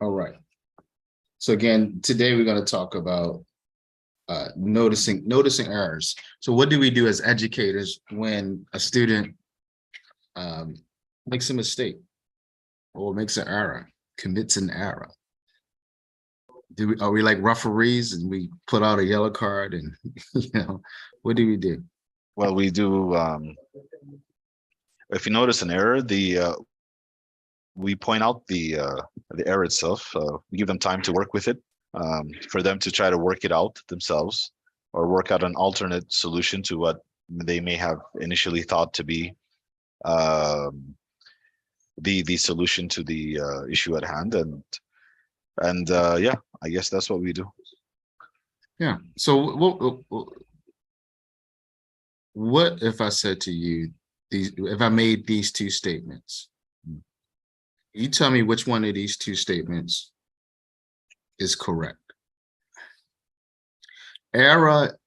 All right. So again, today we're going to talk about noticing errors. So what do we do as educators when a student makes a mistake or makes an error, commits an error? Are we like referees and we put out a yellow card and what do we do? Well, we do. If you notice an error, we point out the error itself. We give them time to work with it, for them to try to work it out themselves, or work out an alternate solution to what they may have initially thought to be the solution to the issue at hand. And yeah, I guess that's what we do. Yeah. So what if I said to you, if I made these two statements, you tell me which one of these two statements is correct. Error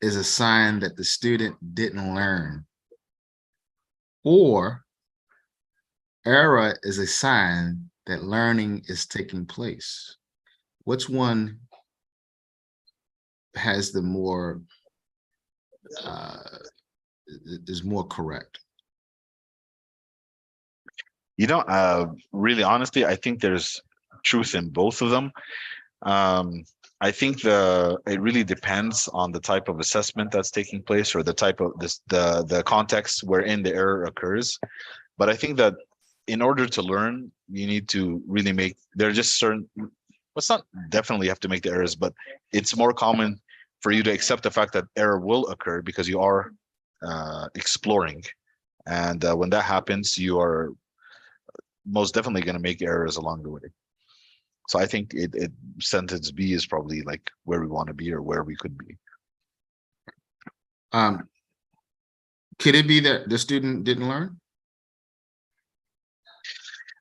is a sign that the student didn't learn, or error is a sign that learning is taking place. Which one has the more is more correct? Really, honestly, I think there's truth in both of them. I think it really depends on the type of assessment that's taking place, or the type of the context wherein the error occurs. But I think that in order to learn, you need to really there are just certain, well, it's not definitely have to make the errors, but it's more common for you to accept the fact that error will occur because you are exploring. And when that happens, you are most definitely going to make errors along the way. So I think sentence B is probably like where we want to be, or where we could be. Could it be that the student didn't learn?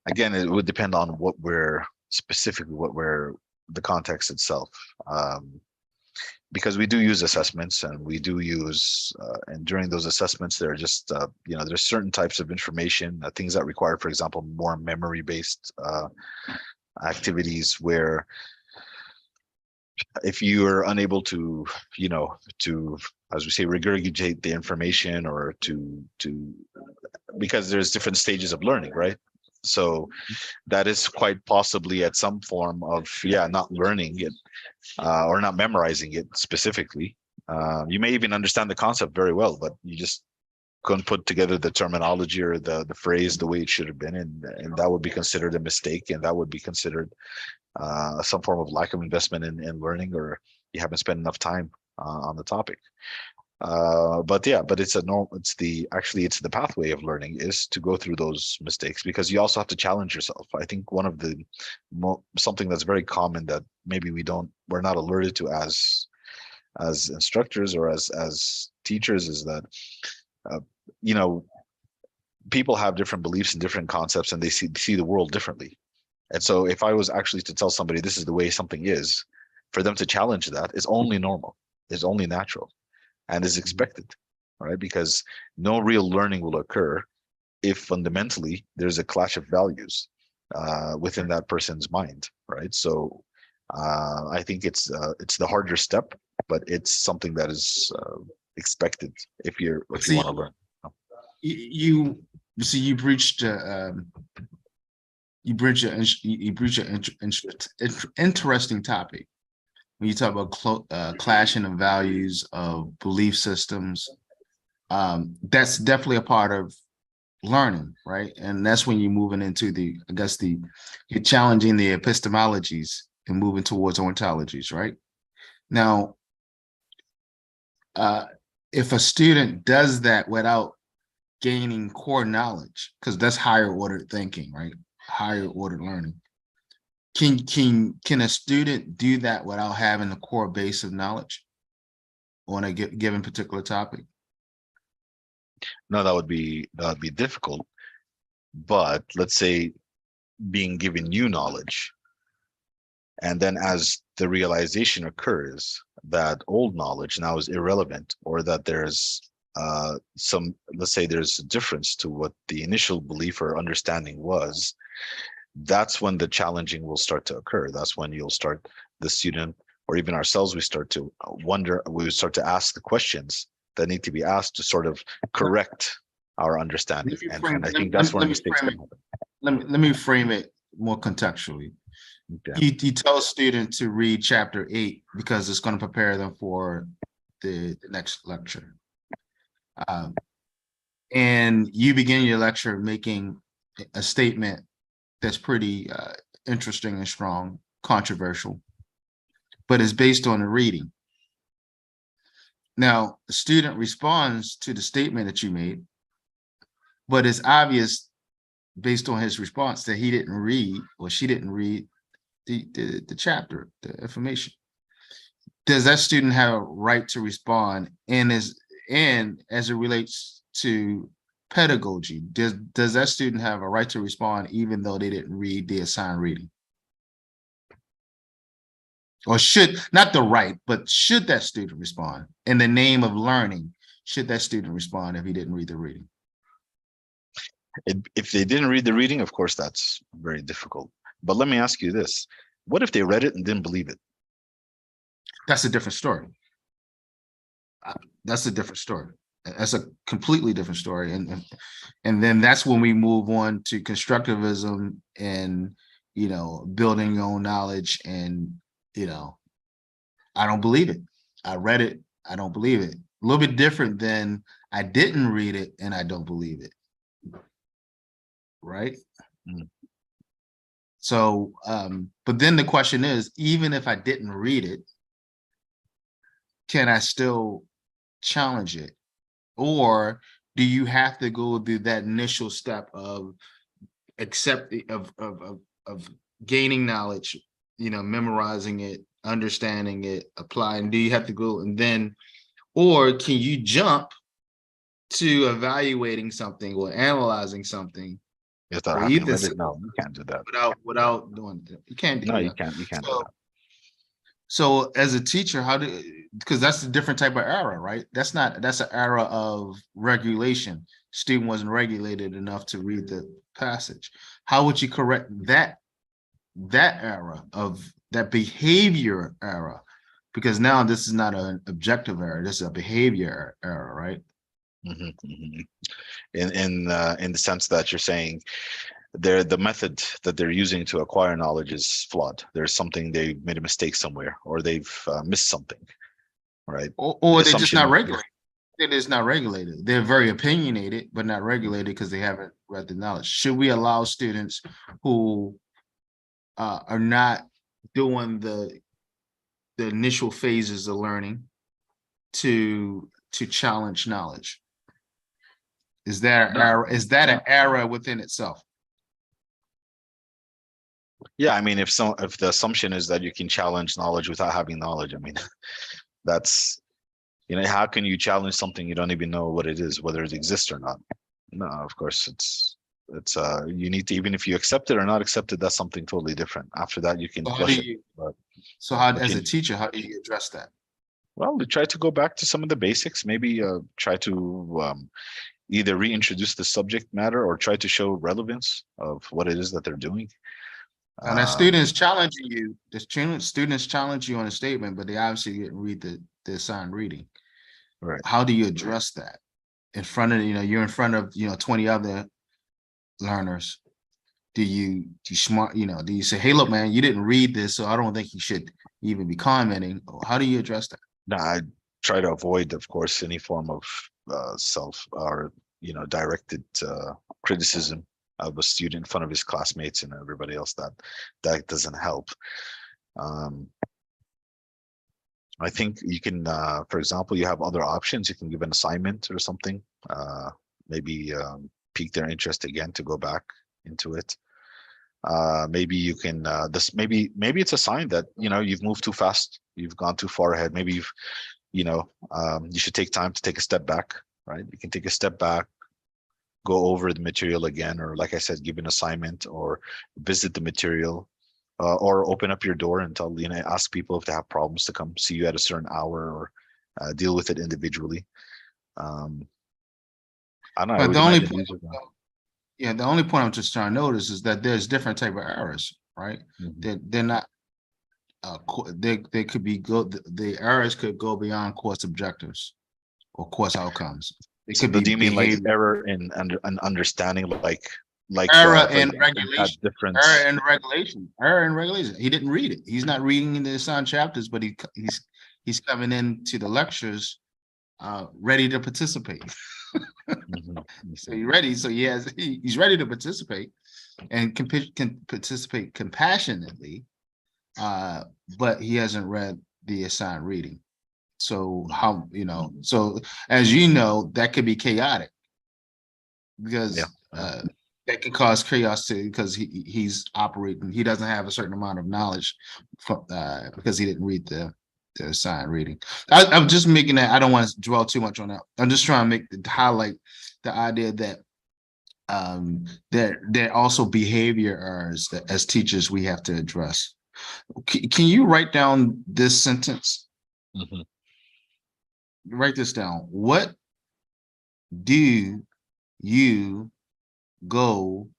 Again, it would depend on specifically the context itself. Because we do use assessments, and we do use, and during those assessments, there are just, there's certain types of information, things that require, for example, more memory-based activities, where if you are unable to, as we say, regurgitate the information, or because there's different stages of learning, right? So that is quite possibly at some form of, not learning it, or not memorizing it specifically. You may even understand the concept very well, but you just couldn't put together the terminology or the phrase the way it should have been, and that would be considered a mistake, and that would be considered some form of lack of investment in learning, or you haven't spent enough time on the topic. But it's it's the pathway of learning is to go through those mistakes, because you also have to challenge yourself. I think one of the something that's very common that maybe we're not alerted to as instructors or as teachers is that people have different beliefs and different concepts, and they see the world differently. And so if I was actually to tell somebody this is the way something is, for them to challenge that is only normal, is only natural, and is expected, right? Because no real learning will occur if fundamentally there's a clash of values within that person's mind, right? So I think it's the harder step, but it's something that is expected if you want to learn. You breached an interesting topic when you talk about clashing of values, of belief systems. That's definitely a part of learning, right? And that's when you're moving into you're challenging the epistemologies and moving towards ontologies, right? Now, if a student does that without gaining core knowledge, because that's higher order thinking, right? Higher order learning. Can a student do that without having a core base of knowledge on a given particular topic? No, that would be difficult. But let's say being given new knowledge, And then as the realization occurs that old knowledge now is irrelevant, or that there's some, let's say there's a difference to what the initial belief or understanding was, that's when the challenging will start to occur. That's when you'll start, the student or even ourselves, we start to wonder, we start to ask the questions that need to be asked to sort of correct our understanding. And I think that's where mistakes can happen. Let me frame it more contextually. Okay. You tell a student to read chapter 8 because it's going to prepare them for the next lecture. And you begin your lecture making a statement that's pretty interesting and strong, controversial, but it's based on the reading. Now, the student responds to the statement that you made, but it's obvious based on his response that he didn't read, or she didn't read the chapter, the information. Does that student have a right to respond? And as it relates to pedagogy, does that student have a right to respond even though they didn't read the assigned reading? Or should, not the right, but should that student respond in the name of learning? Should that student respond if he didn't read the reading? If they didn't read the reading, of course, that's very difficult. But let me ask you this. What if they read it and didn't believe it? That's a different story. That's a different story. That's a completely different story. And then that's when we move on to constructivism and, you know, building your own knowledge. And, you know, I don't believe it. I read it. I don't believe it. A little bit different than I didn't read it and I don't believe it. Right? Mm. So, but then the question is, even if I didn't read it, can I still challenge it? Or do you have to go through that initial step of accepting, of gaining knowledge, you know, memorizing it, understanding it, applying? Do you have to go and then, or can you jump to evaluating something or analyzing something Without or having either read it? No, you can't do that. without doing it? You can't do No, that. you can't do that. So as a teacher, how do, because that's a different type of era, right? That's an era of regulation. Student wasn't regulated enough to read the passage. How would you correct that era of that behavior era? Because now this is not an objective era, this is a behavior era, right? In the sense that you're saying the method that they're using to acquire knowledge is flawed. There's something, they made a mistake somewhere, or they've missed something, right? Or they're just not regulated. It is not regulated. They're very opinionated, but not regulated because they haven't read the knowledge. Should we allow students who are not doing the initial phases of learning to challenge knowledge? Is that an era within itself? Yeah, I mean, if the assumption is that you can challenge knowledge without having knowledge, I mean, that's, you know, how can you challenge something you don't even know what it is, whether it exists or not? No, of course, it's you need to, even if you accept it or not accept it, that's something totally different. After that, you can question it. So how, as a teacher, how do you address that? Well, we try to go back to some of the basics, maybe try to either reintroduce the subject matter or try to show relevance of what it is that they're doing. And that students challenging you, students challenge you on a statement, but they obviously didn't read the assigned reading. Right. How do you address that in front of, you know, you're in front of, you know, 20 other learners? Do you smart, you know, do you say, hey, look, man, you didn't read this, so I don't think you should even be commenting? How do you address that? No, I try to avoid, of course, any form of self or, you know, directed criticism of a student in front of his classmates and everybody else. That doesn't help. I think you can, for example, you have other options. You can give an assignment or something, maybe pique their interest again to go back into it. Maybe you can maybe it's a sign that, you know, you've moved too fast, you've gone too far ahead. Maybe you've, you know, you should take time to take a step back, right? You can take a step back, go over the material again, or like I said, give an assignment or visit the material or open up your door and tell, ask people if they have problems to come see you at a certain hour, or deal with it individually. I don't know. I But would the only imagine point, these are the. yeah, the only point I'm just trying to notice is that there's different type of errors, right? Mhm. They're not they could be the errors could go beyond course objectives or course outcomes. It So could be do you mean like behavior error in an understanding, error for in example, you've had regulation, different. error in regulation. He didn't read it. He's not reading in the assigned chapters, but he's coming into the lectures ready to participate. Mhm, So mhm. he's ready. So he's ready to participate and can participate compassionately, but he hasn't read the assigned reading. So how, so as you know, that could be chaotic Yeah. because that can cause chaos too, because he's operating, he doesn't have a certain amount of knowledge from because he didn't read the assigned reading. I'm just making that, I don't want to dwell too much on that. I'm just trying to highlight the idea that there are also behavior errors that as teachers we have to address. Can you write down this sentence? Mhm. Write this down. What do you go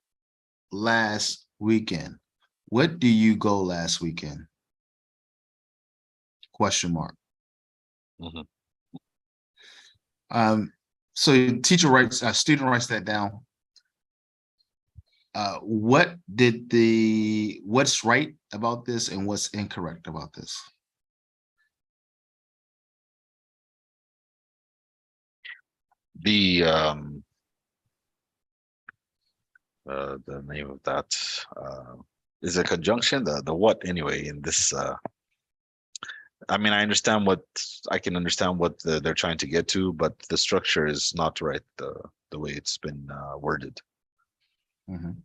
last weekend? What do you go last weekend? Question mark. Mhm. So teacher writes, a student writes that down. What's right about this and what's incorrect about this? The name of that is a conjunction. The what anyway in this. I mean, I can understand what they're trying to get to, but the structure is not right. The way it's been worded. Mhm.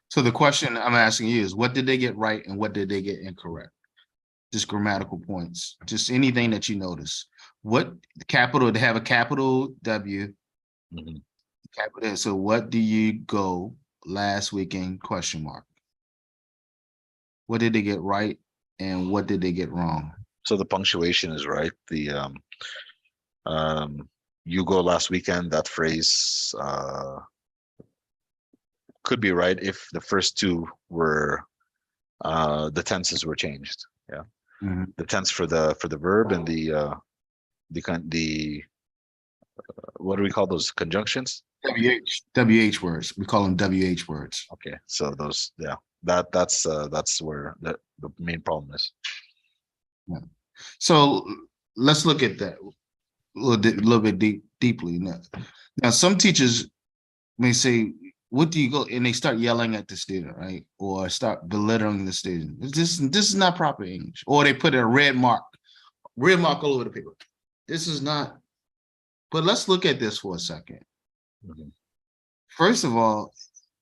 So the question I'm asking you is, what did they get right and what did they get incorrect? Just grammatical points, just anything that you notice. What capital, they have a capital W, Mhm. capital. So what do you go last weekend? Question mark. What did they get right and what did they get wrong? So the punctuation is right. Um, you go last weekend. That phrase could be right if the first two were the tenses were changed. Yeah, Mhm. the tense for the verb and the what do we call those conjunctions? WH words. We call them WH words. Okay, so those, yeah, that's where the main problem is. Yeah. So let's look at that little bit deeply. Now, some teachers may say, what do you go, and they start yelling at the student, right? Or start belittling the student. This is not proper English. Or they put a red mark all over the paper. This is not, but let's look at this for a second. Mhm. First of all,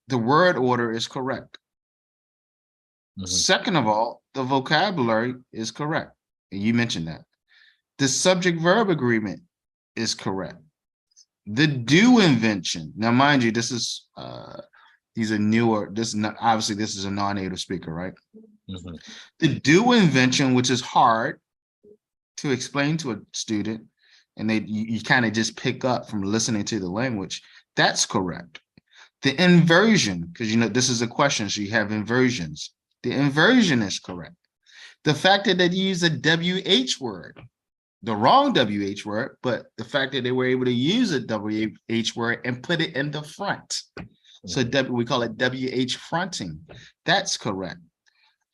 the word order is correct. Mhm. Second of all, the vocabulary is correct. And you mentioned that. The subject verb agreement is correct. The do invention. Now, mind you, this is these are newer. This is not, obviously this is a non-native speaker, right? Mhm. The do invention, which is hard to explain to a student, and you kind of just pick up from listening to the language, that's correct. The inversion, because this is a question, so you have inversions. The inversion is correct. The fact that they use a WH word, the wrong WH word, but the fact that they were able to use a WH word and put it in the front. So we call it WH fronting. That's correct.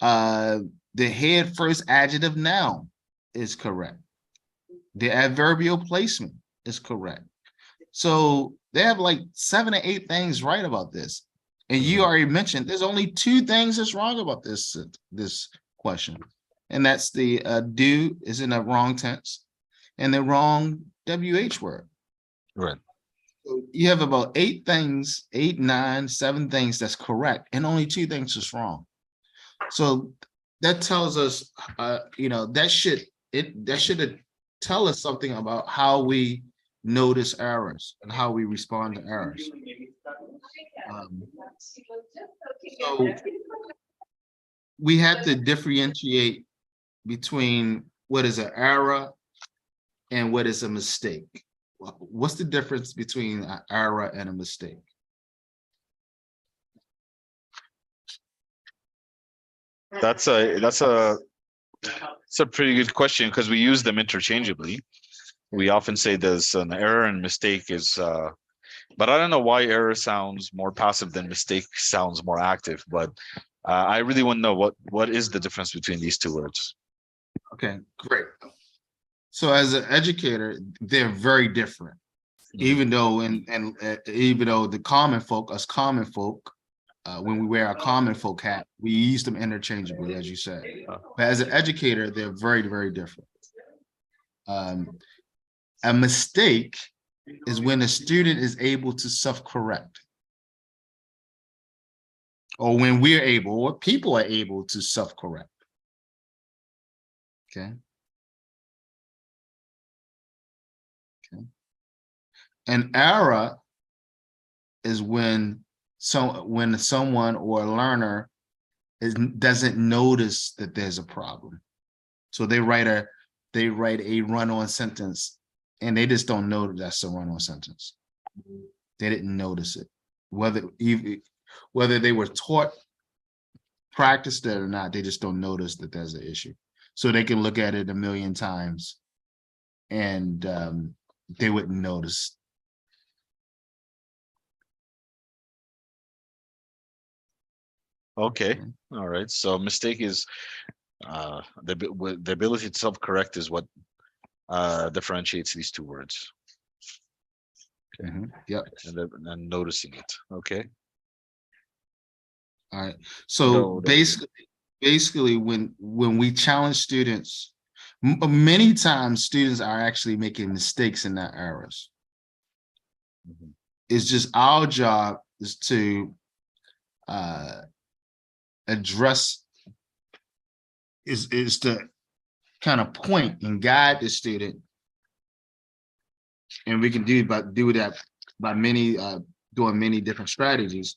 The head first adjective noun is correct. The adverbial placement is correct. So they have like 7 or 8 things right about this. And you Mhm. already mentioned there's only 2 things that's wrong about this question. And that's the do is in the wrong tense and the wrong WH word. Right. So you have about 8 things, 8, 9, 7 things that's correct, and only 2 things is wrong. So that tells us, that should tell us something about how we notice errors and how we respond to errors. So we have to differentiate between what is an error and what is a mistake. What's the difference between an error and a mistake? That's a pretty good question because we use them interchangeably. We often say there's an error and mistake is, but I don't know why error sounds more passive than mistake sounds more active. But I really want to know what is the difference between these two words. Okay, great. So as an educator, they're very different. Even though even though the common folk, us common folk, when we wear our common folk hat, we use them interchangeably, as you said. But as an educator, they're very, very different. A mistake is when a student is able to self-correct, or when we're able, or people are able to self-correct. Okay. Okay. An error is when someone or a learner doesn't notice that there's a problem. So they write a run-on sentence and they just don't know that that's a run-on sentence. They didn't notice it. Whether they were taught, practiced it or not, they just don't notice that there's an issue. So they can look at it a million times and they wouldn't notice. Okay. All right. So mistake is the ability to self-correct is what differentiates these two words. Okay. Yep. And noticing it. Okay. All right. So basically, when we challenge students, many times students are actually making mistakes and not errors. It's just our job is to address, is to kind of point and guide the student, and we can do that by many doing many different strategies.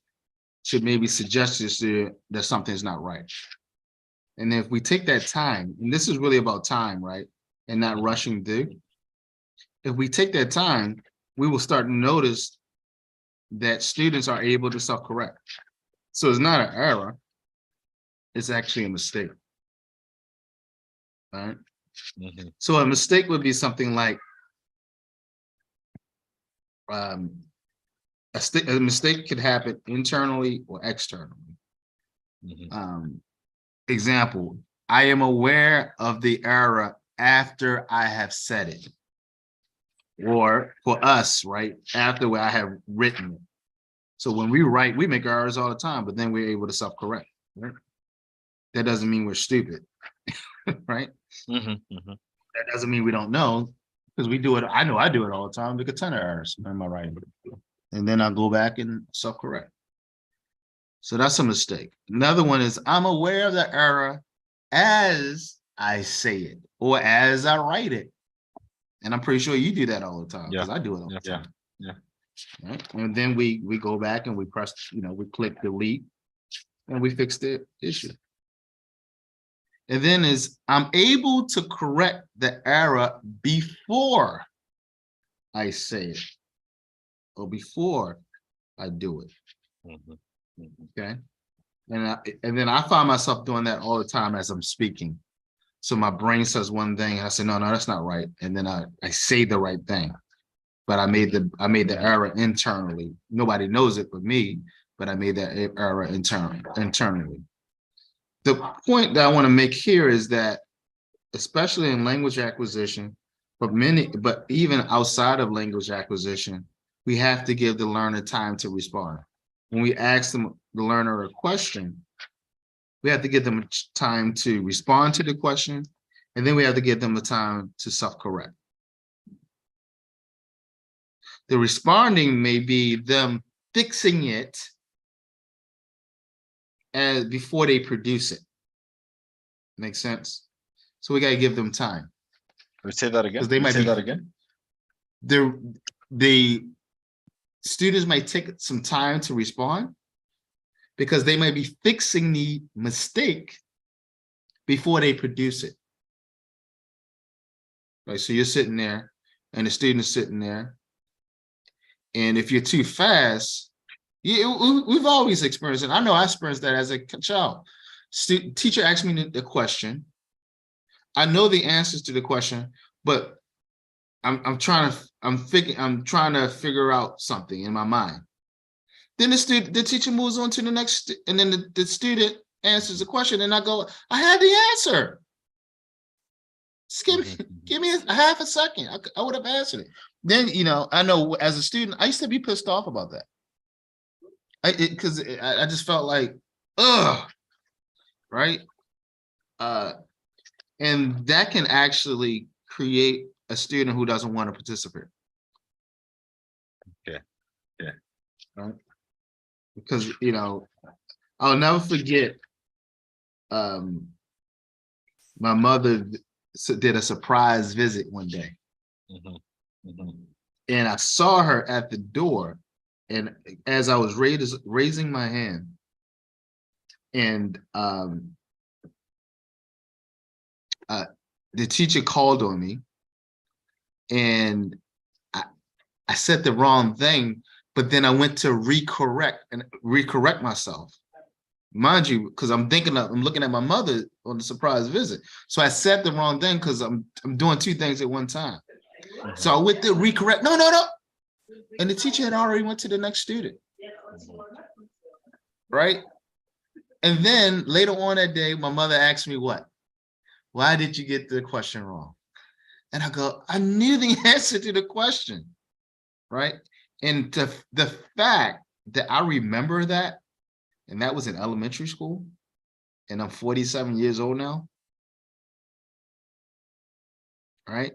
Should maybe suggest to the student that something's not right. And if we take that time, and this is really about time, right? And not rushing through. If we take that time, we will start to notice that students are able to self-correct. So it's not an error, it's actually a mistake. All right. So a mistake would be something like a mistake could happen internally or externally. Example, I am aware of the error after I have said it. Or for us, right, after I have written it. So when we write, we make errors all the time, but then we're able to self-correct. Right? That doesn't mean we're stupid, right? That doesn't mean we don't know, because we do it. I know I do it all the time. Make a ton of errors in my writing, and then I go back and self-correct. So that's a mistake. Another one is I'm aware of the error as I say it or as I write it. And I'm pretty sure you do that all the time, because I do it all the time. Right? And then we go back and we press, we click delete and we fix the issue. And then is I'm able to correct the error before I say it or before I do it. Okay. And then I find myself doing that all the time as I'm speaking. So my brain says one thing, and I say, no, that's not right. And then I say the right thing. But I made the error internally. Nobody knows it but me, but I made that error internally. The point that I want to make here is that, especially in language acquisition, but even outside of language acquisition, we have to give the learner time to respond. When we ask the learner a question, we have to give them time to respond to the question, and then we have to give them the time to self-correct. The responding may be them fixing it as before they produce it. Makes sense? So we got to give them time. Say that again. They might say that again. The students might take some time to respond because they might be fixing the mistake before they produce it. Right, so you're sitting there and the student is sitting there. And if you're too fast, we've always experienced it. I know I experienced that as a child. Teacher asked me the question. I know the answers to the question, but I'm trying to figure out something in my mind. Then the teacher moves on to the next, and then the student answers the question, and I go, I had the answer. Just give me a half a second. I would have answered it. Then, I know as a student, I used to be pissed off about that. Because I just felt like, ugh, right? And that can actually create a student who doesn't want to participate. Yeah. Right? Because, I'll never forget, my mother did a surprise visit one day. And I saw her at the door. And as I was raising my hand, and the teacher called on me, and I said the wrong thing, but then I went to recorrect myself. Mind you, because I'm looking at my mother on the surprise visit. So I said the wrong thing because I'm doing two things at one time. So I went to recorrect. No. And the teacher had already went to the next student. Right? And then later on that day, my mother asked me what? Why did you get the question wrong? And I go, I knew the answer to the question. Right? And the fact that I remember that, and that was in elementary school, and I'm 47 years old now. Right?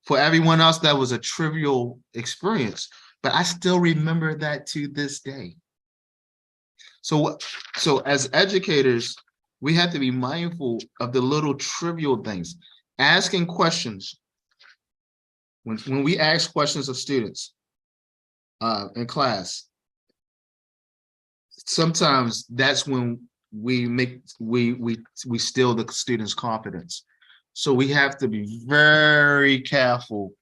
For everyone else, that was a trivial experience, but I still remember that to this day. So as educators, we have to be mindful of the little trivial things. Asking questions. When we ask questions of students in class, sometimes that's when we steal the students' confidence. So we have to be very careful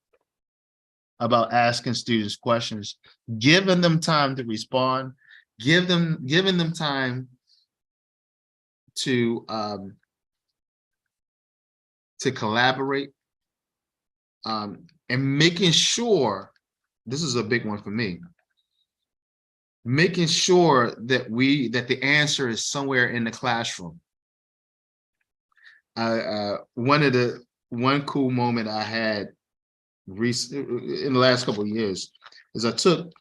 about asking students questions, giving them time to respond, giving them time to collaborate, and making sure, this is a big one for me, making sure that the answer is somewhere in the classroom. One cool moment I had in the last couple of years is I took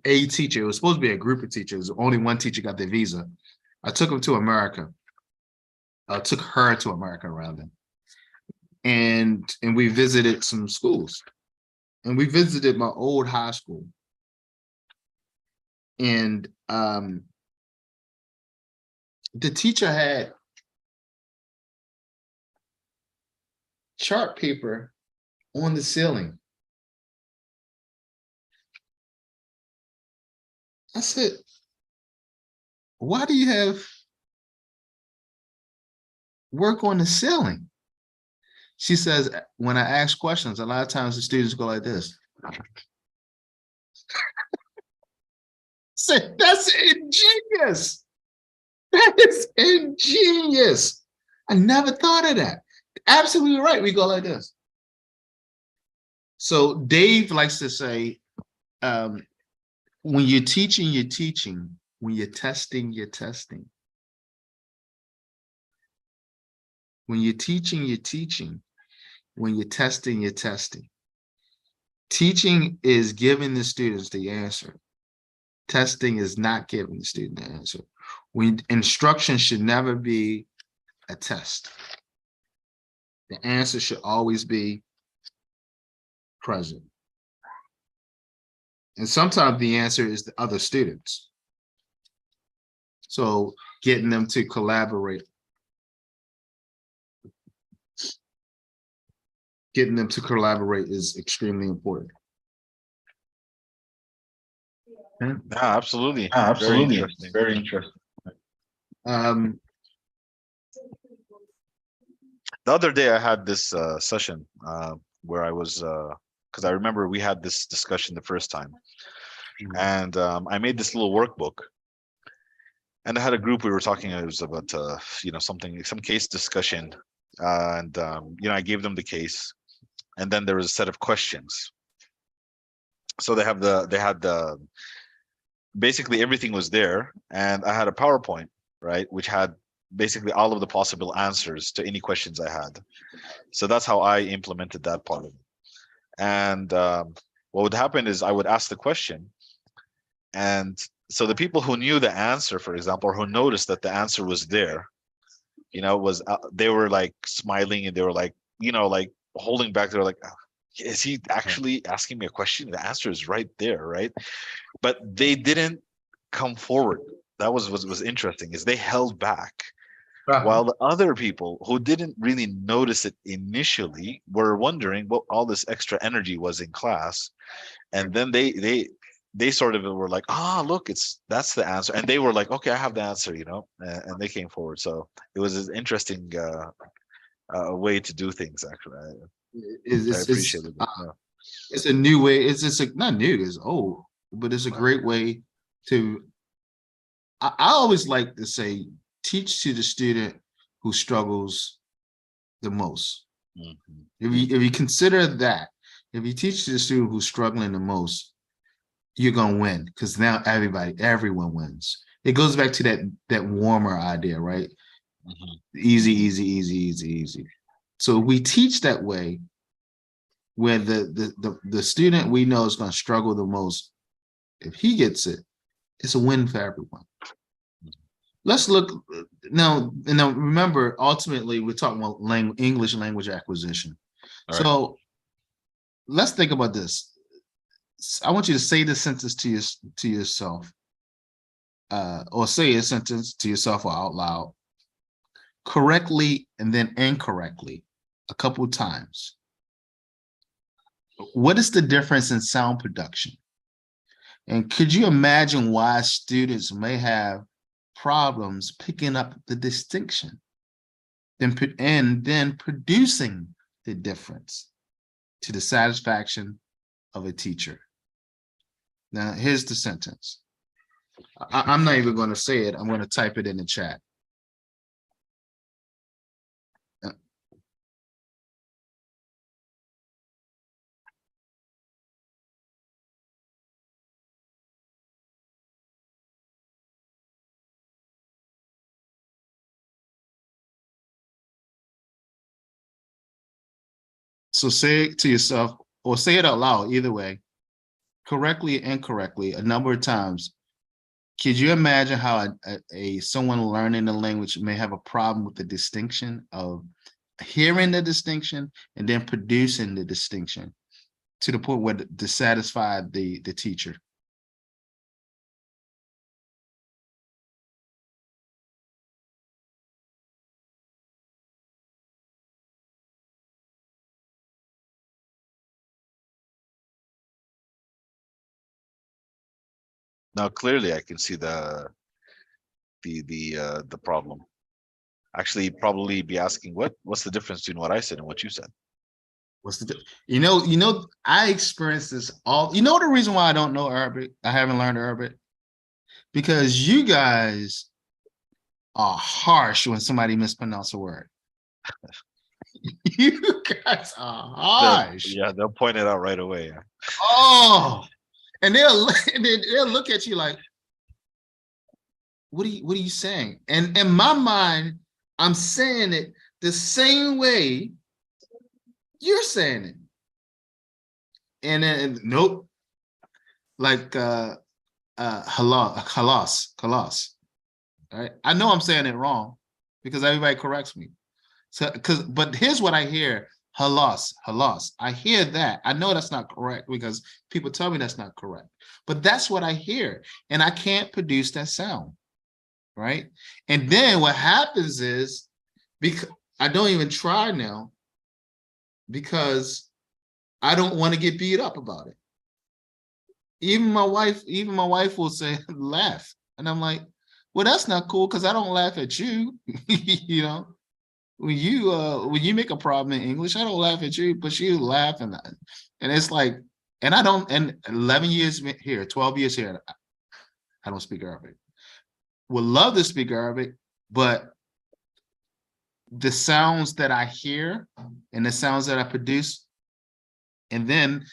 a teacher. It was supposed to be a group of teachers. Only one teacher got their visa. I took him to America. I took her to America rather, and we visited some schools, and we visited my old high school, and the teacher had chart paper on the ceiling. I said, why do you have work on the ceiling? She says, when I ask questions, a lot of times the students go like this. Said, that's ingenious. That is ingenious. I never thought of that. Absolutely right. We go like this. So Dave likes to say, when you're teaching, you're teaching. When you're testing, you're testing. When you're teaching, you're teaching. When you're testing, you're testing. Teaching is giving the students the answer. Testing is not giving the student the answer. Instruction should never be a test. The answer should always be present. And sometimes the answer is the other students. So getting them to collaborate. Getting them to collaborate is extremely important. Yeah, absolutely. Absolutely. Very interesting. Very interesting. The other day I had this session where I was because I remember we had this discussion the first time, and I made this little workbook, and I had a group. We were talking. It was about something, some case discussion, and I gave them the case, and then there was a set of questions. So they had the basically everything was there, and I had a PowerPoint, right, which had basically all of the possible answers to any questions I had. So that's how I implemented that part of it. And what would happen is I would ask the question, and so the people who knew the answer, for example, or who noticed that the answer was there, was they were like smiling, and they were like, like holding back. They were like, is he actually asking me a question? The answer is right there, right? But they didn't come forward. That was interesting, is they held back, while the other people who didn't really notice it initially were wondering what all this extra energy was in class. And then they sort of were like, look, that's the answer, and they were like, okay, I have the answer, and they came forward. So it was an interesting way to do things, actually. I appreciated it. Yeah. It's a new way. It's just not new, it's old, but it's a great way to, I always like to say, teach to the student who struggles the most. If you consider that, if you teach to the student who's struggling the most, you're gonna win, because now everyone wins. It goes back to that warmer idea, right? Easy, easy, easy, easy, easy. So we teach that way, where the student we know is going to struggle the most, if he gets it, it's a win for everyone. Let's look now. Remember, ultimately, we're talking about English language acquisition. All So right. let's think about this. I want you to say this sentence to yourself, or say a sentence to yourself or out loud, correctly and then incorrectly, a couple of times. What is the difference in sound production? And could you imagine why students may have problems picking up the distinction and then producing the difference to the satisfaction of a teacher? Now, here's the sentence. I'm not even going to say it. I'm going to type it in the chat. So say it to yourself, or say it out loud, either way, correctly and incorrectly, a number of times. Could you imagine how someone learning the language may have a problem with the distinction of hearing the distinction and then producing the distinction to the point where to satisfy the teacher? Now clearly I can see the problem. Actually, probably be asking, what's the difference between what I said and what you said? What's the I experienced this all. The reason why I don't know Arabic, I haven't learned Arabic, because you guys are harsh when somebody mispronounces a word. You guys are harsh. They'll point it out right away. Yeah. Oh, and they'll look at you like, what are you saying? And in my mind, I'm saying it the same way you're saying it. And then nope, like halas. All right. I know I'm saying it wrong because everybody corrects me. So but here's what I hear: halas. I hear that. I know that's not correct because people tell me that's not correct. But that's what I hear, and I can't produce that sound. Right. And then what happens is, because I don't even try now, because I don't want to get beat up about it. Even my wife will say, laugh. And I'm like, well, that's not cool, because I don't laugh at you, when you make a problem in English, I don't laugh at you, but you laugh, and it's like, and I don't, and 11 years here, 12 years here, I don't speak Arabic. Would love to speak Arabic, but the sounds that I hear and the sounds that I produce, and then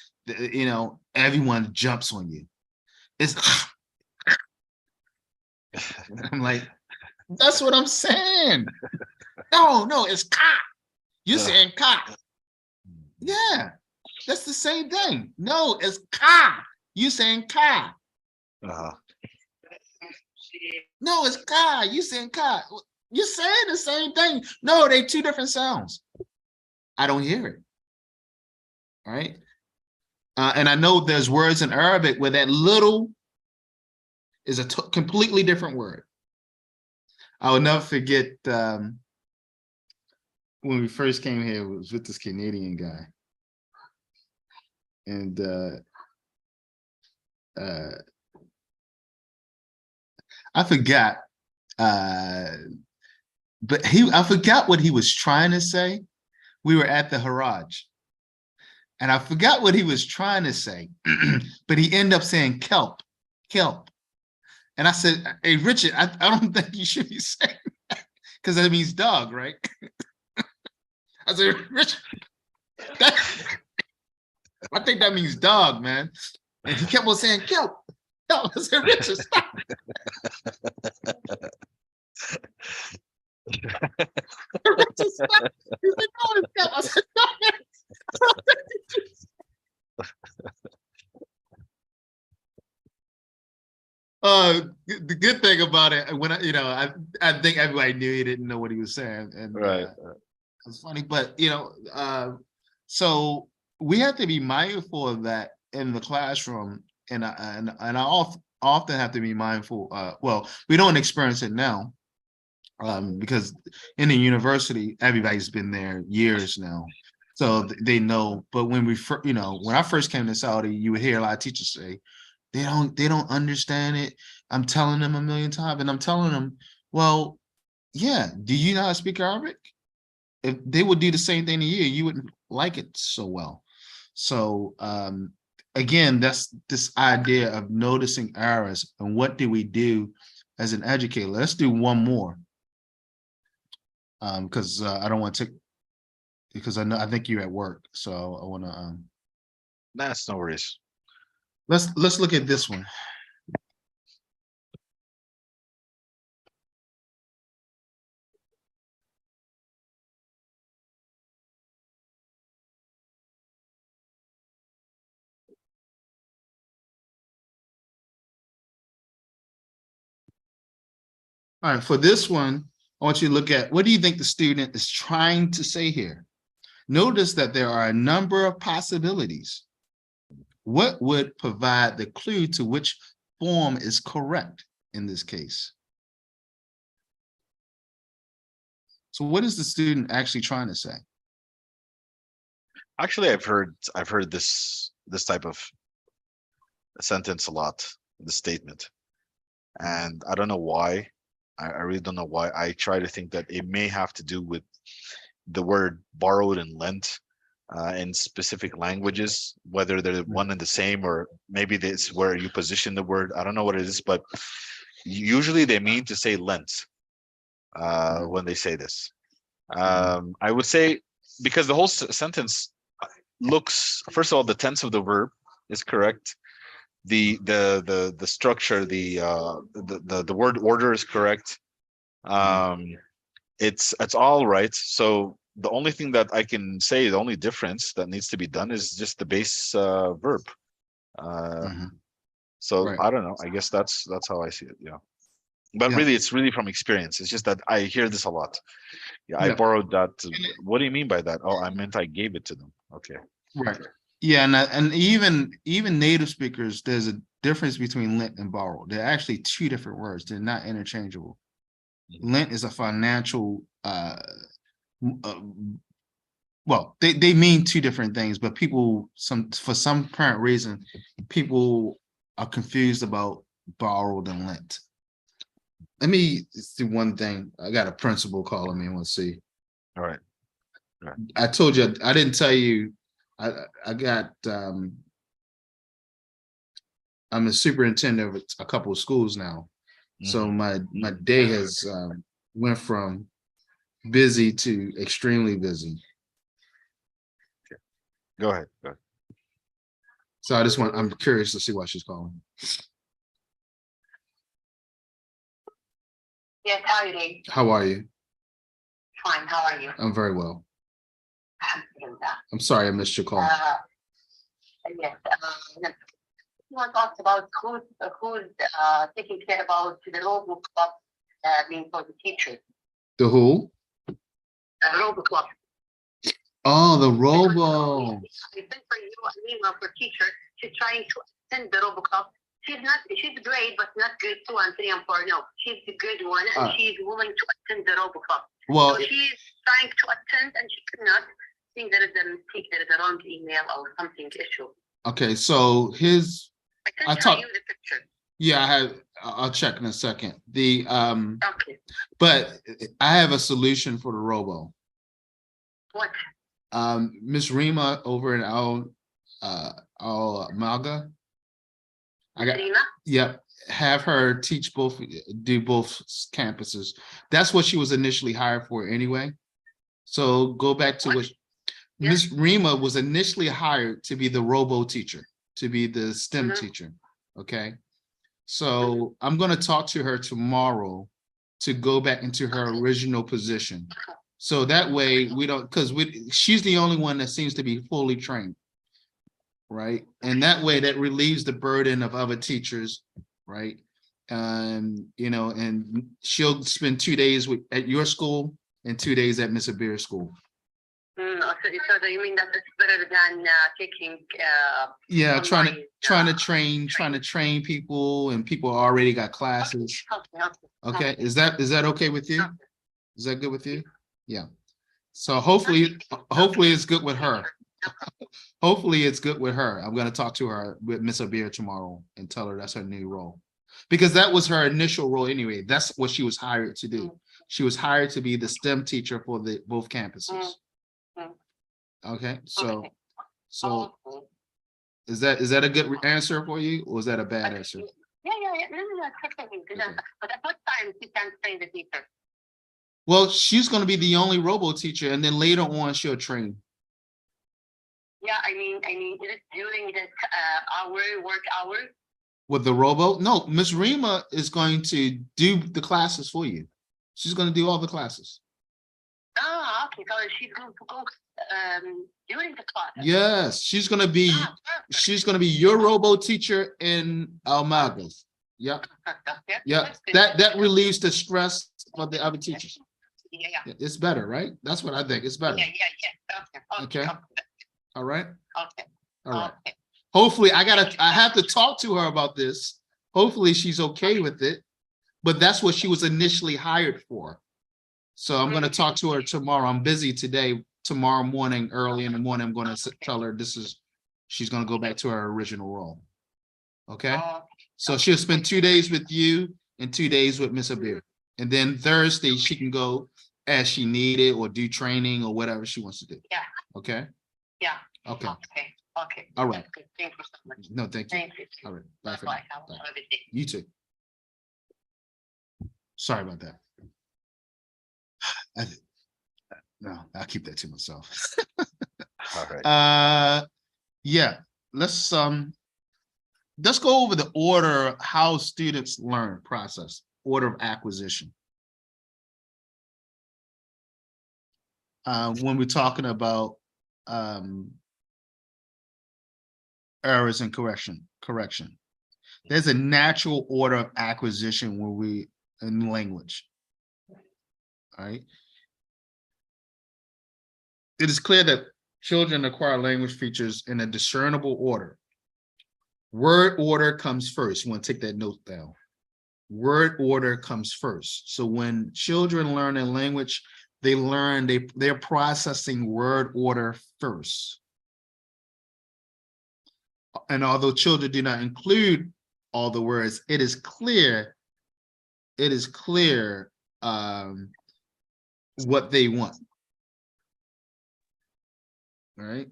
everyone jumps on you. It's I'm like, that's what I'm saying. No, it's ka. You're saying ka. Yeah, that's the same thing. No, it's ka. You saying ka. Uh-huh. No, it's ka. You saying ka. You're saying the same thing. No, they two different sounds. I don't hear it. All right. And I know there's words in Arabic where that little is a completely different word. I will never forget when we first came here, it was with this Canadian guy. And I forgot, but I forgot what he was trying to say. We were at the Haraj, and I forgot what he was trying to say, but he ended up saying kelp. And I said, hey, Richard, I don't think you should be saying that, because that means dog, right? I said, Richard, I think that means dog, man. And he kept on saying kelp. I said, Richard, stop. Richard, stop. He's like, no, it's kelp. I said, no, man. The good thing about it, when I think everybody knew he didn't know what he was saying, and Right. it's funny, but so we have to be mindful of that in the classroom, and I often have to be mindful. Well, we don't experience it now, because in the university, everybody's been there years now, so they know. But when when I first came to Saudi, you would hear a lot of teachers say, they don't understand it. I'm telling them a million times, and I'm telling them, well, yeah, do you not speak Arabic? If they would do the same thing to you, you wouldn't like it so well. So again, that's this idea of noticing errors, and what do we do as an educator? Let's do one more, because I don't want to take, because I think you're at work, so I want to That's no worries. let's look at this one. All right, for this one, I want you to look at, what do you think the student is trying to say here? Notice that there are a number of possibilities. What would provide the clue to which form is correct in this case? So what is the student actually trying to say? Actually, I've heard this type of sentence a lot, the statement, and I don't know why. I really don't know why. I try to think that it may have to do with the word borrowed and lent in specific languages, whether they're one and the same, or maybe it's where you position the word. I don't know what it is, but usually they mean to say lent when they say this. I would say, because the whole sentence looks, first of all, the tense of the verb is correct. The structure, the word order is correct. It's all right. So the only thing that I can say, the only difference that needs to be done is just the base verb. So Right. I don't know. I guess that's how I see it. Yeah. But Yeah. really, it's really from experience. It's just that I hear this a lot. Yeah, I Yeah. borrowed that. What do you mean by that? Oh, I meant I gave it to them. Okay. Right. Yeah, and even native speakers, there's a difference between lent and borrow. They're actually two different words. They're not interchangeable. Lent is a financial well, they mean two different things, but people, for some apparent reason, people are confused about borrowed and lent. Let me do one thing. I got a principal calling me. I want to see. All right. I told you, I didn't tell you, I got, I'm a superintendent of a couple of schools now. So my day has went from busy to extremely busy. Go ahead. Go ahead. So I'm curious to see why she's calling. Yes, how are you? How are you? Fine, how are you? I'm very well. Alhamdulillah. I'm sorry I missed your call. Yes, you want to talk about who's taking care about the robo club being for the teachers. The who? Robo club. Oh, the robo. I think for you, an email for teacher, she's trying to attend the robo club. She's great, but not grade 2 and 3 and 4. No, she's the grade 1 and she's willing to attend the robo club. Well, so she's trying to attend and she cannot. I think there is a mistake, there is a wrong email or something issue. Okay, so I sent you the picture. Yeah, I'll check in a second. Okay. But I have a solution for the robo. What? Miss Rima over in Al Malga. Yep. Have her teach do both campuses. That's what she was initially hired for anyway. So go back to what Miss Rima was initially hired to be the robo teacher, to be the STEM teacher. Okay. So I'm going to talk to her tomorrow to go back into her original position. So that way we don't, because she's the only one that seems to be fully trained. Right. And that way that relieves the burden of other teachers. Right. You know, and she'll spend 2 days at your school and 2 days at Miss Abir's school. So you mean that it's better than taking yeah, trying to train people, and people already got classes. Okay. Is that okay with you? Is that good with you? Yeah. So hopefully it's good with her. Hopefully it's good with her. I'm going to talk to her with Miss Abir tomorrow and tell her that's her new role, because that was her initial role anyway. That's what she was hired to do. She was hired to be the STEM teacher for both campuses. Okay, so is that a good answer for you, or is that a bad answer? Yeah. No, okay. But at what time she can train the teacher? Well, she's going to be the only robo teacher, and then later on she'll train. Yeah, I mean, is it during the work hours? With the robo? No, Miss Rima is going to do the classes for you. She's going to do all the classes. Oh, okay. So she's going to go during the class. Yes, she's going to be your robo teacher in Almagas. Yep. Yeah. That relieves the stress for the other teachers. Yeah. It's better, right? That's what I think. It's better. Yeah. Okay. All right. Okay. All right. Okay. Hopefully I have to talk to her about this. Hopefully she's okay with it, but that's what she was initially hired for. So I'm going to talk to her tomorrow. I'm busy today. Tomorrow morning, early in the morning, I'm going to tell her she's going to go back to her original role. Okay. So she'll spend 2 days with you and 2 days with Miss Abir. And then Thursday she can go as she needed or do training or whatever she wants to do. Yeah. Okay. Yeah. Okay. Okay. All right. Thank you so much. No, thank you. Thank you. All right. Bye for now. Bye. Have a good day. You too. Sorry about that. No, I'll keep that to myself. All right. Yeah. Let's go over the order of how students learn process, order of acquisition. When we're talking about errors and correction. There's a natural order of acquisition where we in language. All right. It is clear that children acquire language features in a discernible order. Word order comes first. You want to take that note down. Word order comes first. So when children learn a language, they're processing word order first. And although children do not include all the words, it is clear what they want. All right.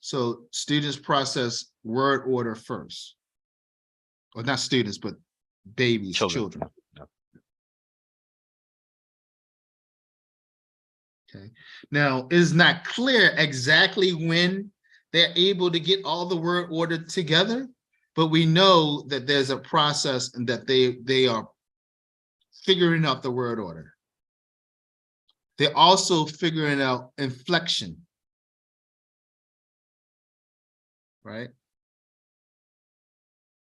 So students process word order first. Or not students, but babies, children. Yeah. Okay. Now, it's not clear exactly when they're able to get all the word order together, but we know that there's a process and that they are figuring out the word order. They're also figuring out inflection, right?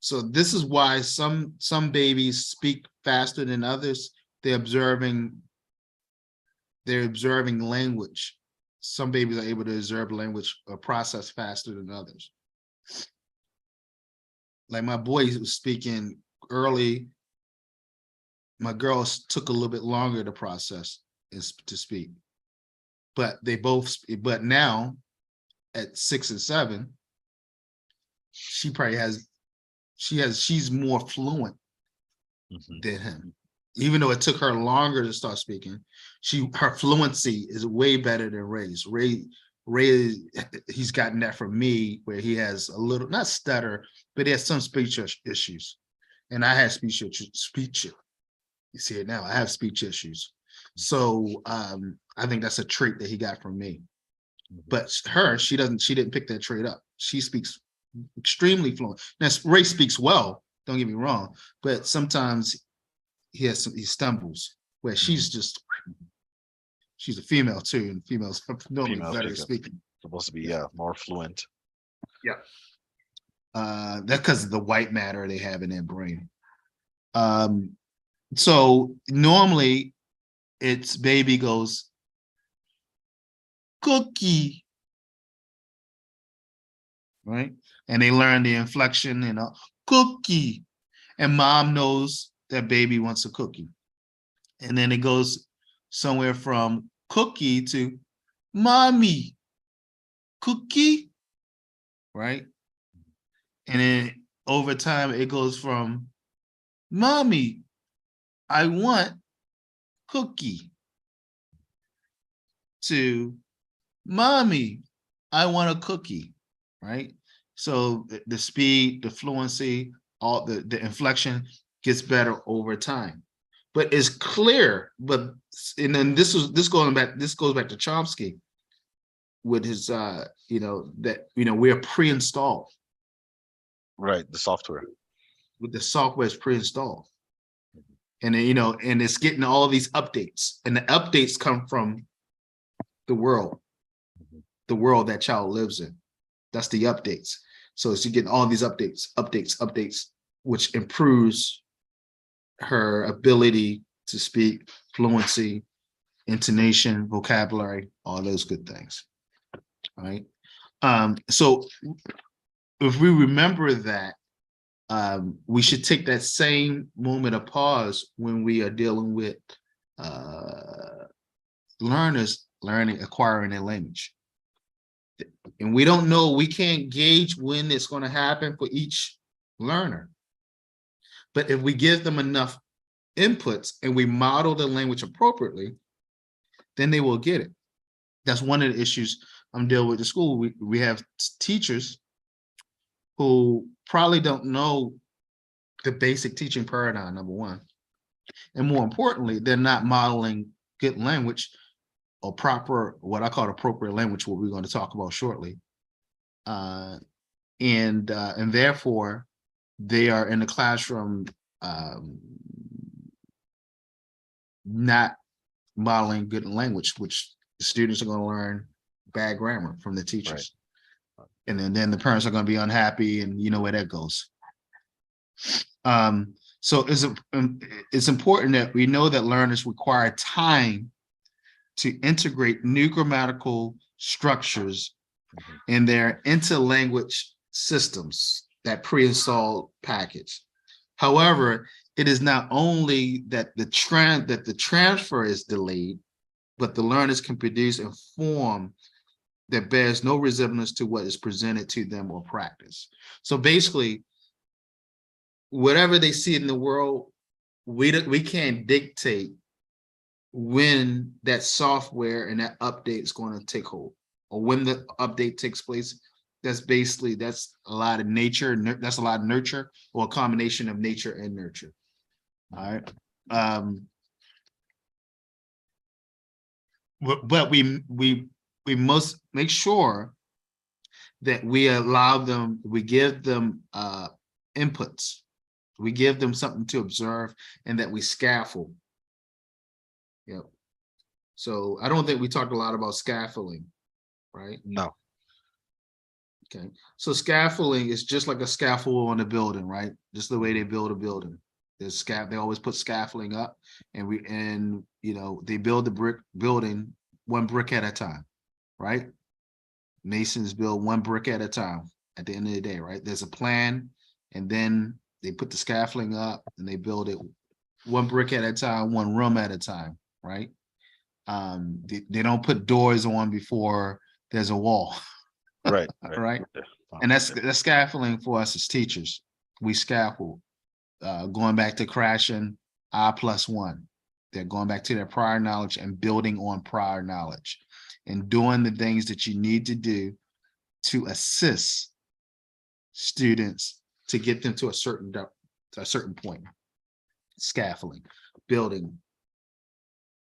So this is why some babies speak faster than others. They're observing language. Some babies are able to observe language or process faster than others. Like my boy was speaking early. My girls took a little bit longer to process to speak. But but now at 6 and 7, she's more fluent than him. Even though it took her longer to start speaking, her fluency is way better than Ray's. Ray, he's gotten that from me, where he has a little, not stutter, but he has some speech issues. And I had speech. You see it now. I have speech issues. So I think that's a trait that he got from me. But she didn't pick that trait up. She speaks extremely fluent. Now, Ray speaks well, don't get me wrong, but sometimes he stumbles, where she's a female too, and females are normally better at speaking. Supposed to be more fluent. Yeah. That's because of the white matter they have in their brain. So normally it's baby goes cookie, right? And they learn the inflection, cookie, and mom knows that baby wants a cookie. And then it goes somewhere from cookie to mommy, cookie, right? And then over time it goes from mommy, I want cookie, to mommy, I want a cookie, right? So the speed, the fluency, all the inflection gets better over time. But it's clear, and then this goes back to Chomsky with his we're pre-installed. Right, the software. With the software is pre-installed. And then, and it's getting all these updates, and the updates come from the world that child lives in. That's the updates. So it's getting all these updates, which improves her ability to speak, fluency, intonation, vocabulary, all those good things. All right. So if we remember that, we should take that same moment of pause when we are dealing with learners acquiring a language. And we don't know, we can't gauge when it's going to happen for each learner. But if we give them enough inputs and we model the language appropriately, then they will get it. That's one of the issues I'm dealing with at school. We have teachers who probably don't know the basic teaching paradigm, number one. And more importantly, they're not modeling good language or proper, what I call appropriate language, what we're going to talk about shortly. And therefore, they are in the classroom not modeling good language, which the students are going to learn bad grammar from the teachers. Right. And then the parents are going to be unhappy, and you know where that goes. So it's important that we know that learners require time to integrate new grammatical structures in their interlanguage systems, that pre-installed package. However, it is not only that the transfer is delayed, but the learners can produce a form that bears no resemblance to what is presented to them or practiced. So basically, whatever they see in the world, we can't dictate when that software and that update is going to take hold. or when the update takes place, that's a lot of nature, that's a lot of nurture, or a combination of nature and nurture. All right. But we must make sure that we allow them, we give them inputs, we give them something to observe, and that we scaffold. Yep. So I don't think we talked a lot about scaffolding, right? No. Okay. So scaffolding is just like a scaffold on a building, right? Just the way they build a building. They always put scaffolding up, and they build the brick building one brick at a time, right? Masons build one brick at a time at the end of the day, right? There's a plan, and then they put the scaffolding up and they build it one brick at a time, one room at a time, right? They don't put doors on before there's a wall. Right. Right. And that's scaffolding for us as teachers. We scaffold, going back to crashing I+1. They're going back to their prior knowledge and building on prior knowledge and doing the things that you need to do to assist students to get them to a certain point. Scaffolding, building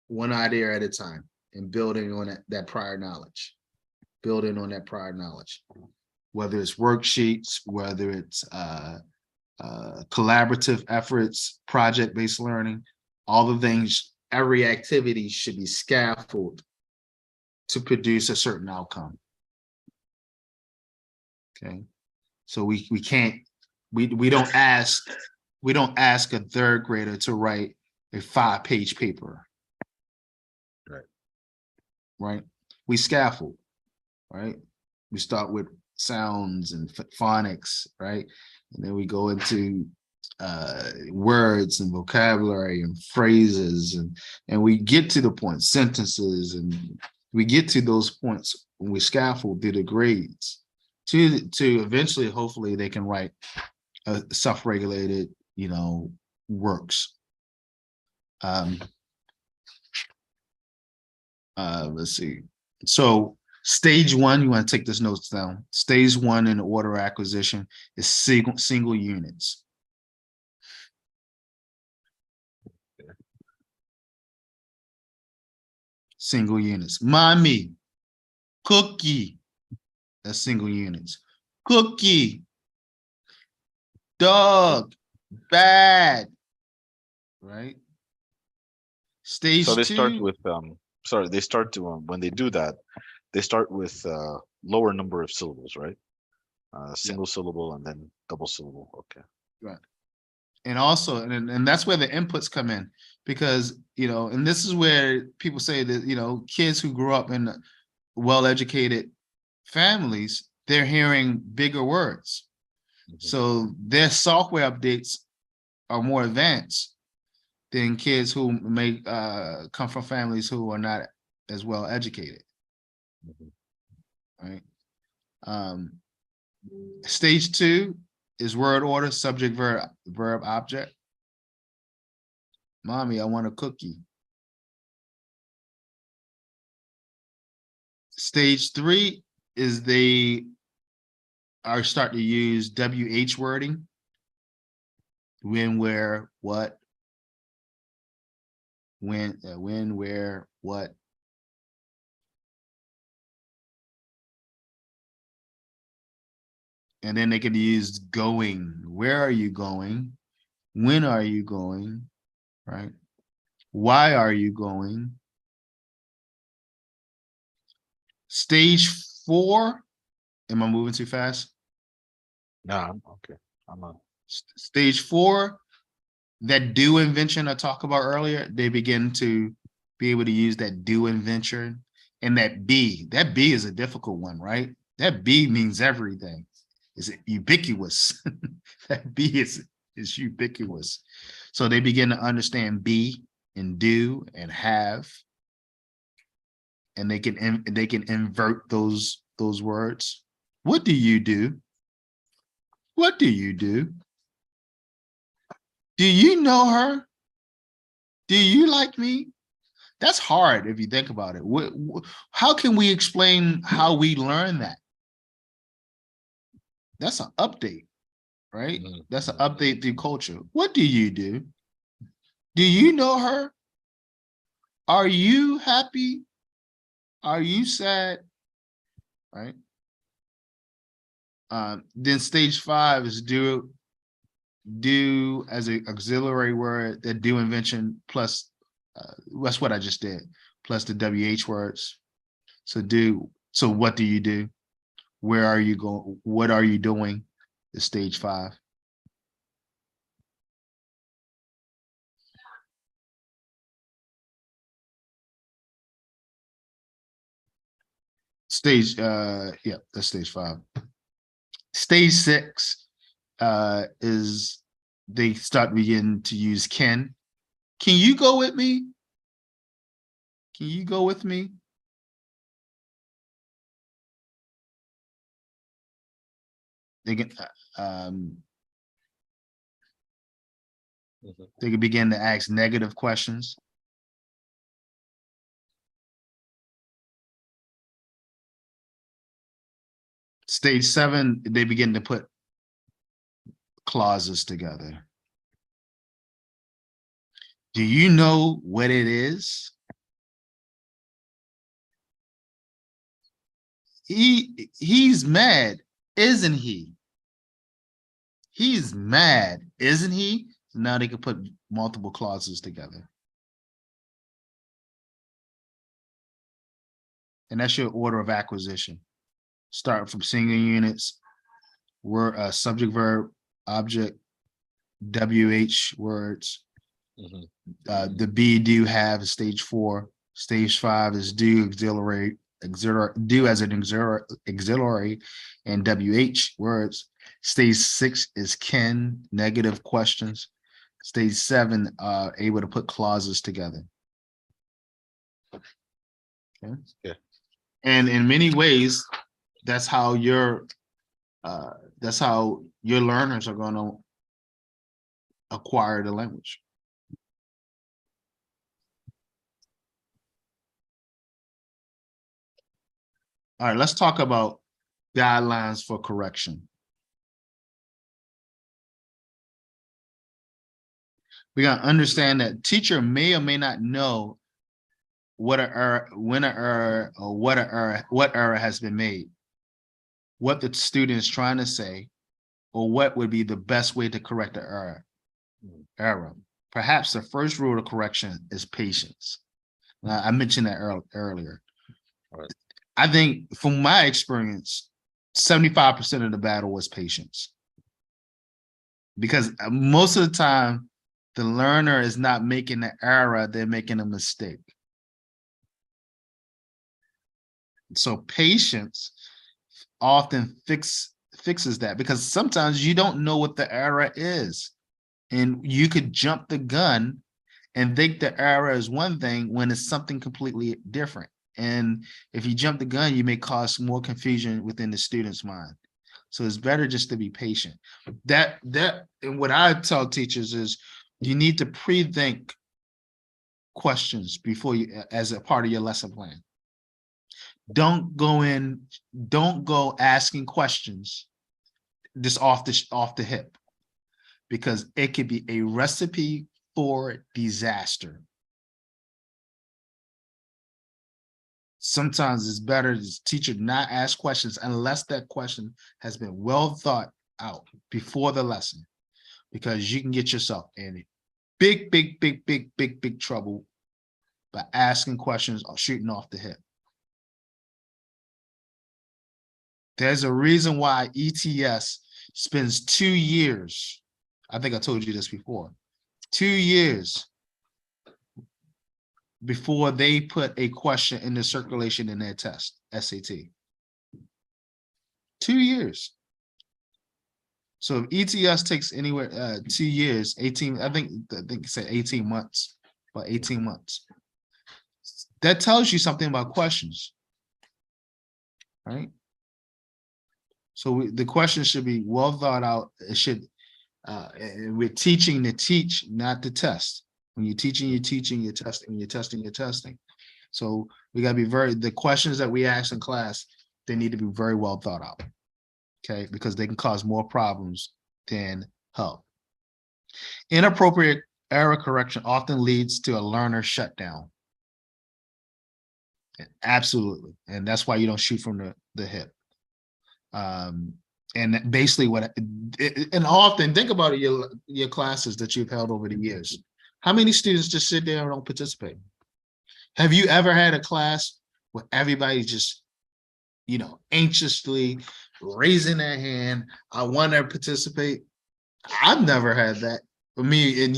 one idea at a time and building on that prior knowledge. Building on that prior knowledge, whether it's worksheets, whether it's collaborative efforts, project-based learning, all the things, every activity should be scaffolded to produce a certain outcome. Okay, so we don't ask a third grader to write a 5-page paper. Right. We scaffold. Right. We start with sounds and phonics, right? And then we go into words and vocabulary and phrases, and we get to the point, sentences, and we get to those points when we scaffold through the grades to eventually, hopefully, they can write self-regulated, works. Let's see. So stage one, you want to take this notes down. Stage one in the order of acquisition is single units. Single units. Mommy, cookie. That's single units. Cookie. Dog. Bad. Right? Stage so they two. Start with they start to when they do that, they start with lower number of syllables, right? Single syllable and then double syllable. Okay. Right. And also, and that's where the inputs come in, because, and this is where people say that, kids who grew up in well-educated families, they're hearing bigger words. So their software updates are more advanced than kids who may come from families who are not as well educated. Right. Stage two is word order, subject, verb, object. Mommy, I want a cookie. Stage three is they are starting to use WH wording. When, where, what. When, where, what. And then they can use going. Where are you going? When are you going? Right? Why are you going? Stage four. Am I moving too fast? No, I'm okay. I'm on. Stage four, that do invention I talked about earlier, they begin to be able to use that do invention. And that B is a difficult one, right? That B means everything. Is ubiquitous. That B is ubiquitous. So they begin to understand be and do and have, and they can invert those words. What do you do? What do you do? Do you know her? Do you like me? That's hard if you think about it. How can we explain how we learn that? That's an update, right? That's an update through culture. What do you do? Do you know her? Are you happy? Are you sad? Right? Then stage 5 is do as an auxiliary word, the do invention plus that's what I just did, plus the WH words. So what do you do? Where are you going? What are you doing? The stage 5. Stage yeah, that's stage 5. Stage 6 is they start begin to use can. Can you go with me? Can you go with me? They can they can begin to ask negative questions. Stage 7, they begin to put clauses together. Do you know what it is? He's mad, isn't he? He's mad, isn't he? So now they can put multiple clauses together. And that's your order of acquisition. Start from single units, word, subject, verb, object, WH words. The be, do, have is stage 4. Stage 5 is do, auxiliary, do as an auxiliary, and WH words. Stage 6 is can, negative questions. Stage 7, able to put clauses together. Okay. Yeah. And in many ways, that's how your learners are going to acquire the language. All right, let's talk about guidelines for correction. We got to understand that teacher may or may not know what an error, when an error, or what error has been made, what the student is trying to say, or what would be the best way to correct the error. Perhaps the first rule of correction is patience. I mentioned that earlier. Right. I think from my experience, 75% of the battle was patience. Because most of the time, the learner is not making an error, they're making a mistake. So patience often fixes that, because sometimes you don't know what the error is. And you could jump the gun and think the error is one thing when it's something completely different. And if you jump the gun, you may cause more confusion within the student's mind. So it's better just to be patient. And what I tell teachers is you need to pre-think questions before you, as a part of your lesson plan. Don't go asking questions just off the hip, because it could be a recipe for disaster. Sometimes it's better to teacher not ask questions unless that question has been well thought out before the lesson, because you can get yourself in big trouble by asking questions or shooting off the hip. There's a reason why ETS spends 2 years. I think I told you this before. 2 years before they put a question in the circulation in their test, SAT. 2 years. So if ETS takes anywhere 2 years, 18, I think it said 18 months, about 18 months. That tells you something about questions, right? So the questions should be well thought out. It should, we're teaching to teach, not to test. When you're teaching, you're teaching, you're testing, you're testing, you're testing. So we got to be the questions that we ask in class, they need to be very well thought out. Okay, because they can cause more problems than help. Inappropriate error correction often leads to a learner shutdown. Absolutely. And that's why you don't shoot from the hip. And basically and often think about it, your classes that you've held over the years. How many students just sit there and don't participate? Have you ever had a class where everybody just, anxiously raising their hand, I want to participate? I've never had that. For me, in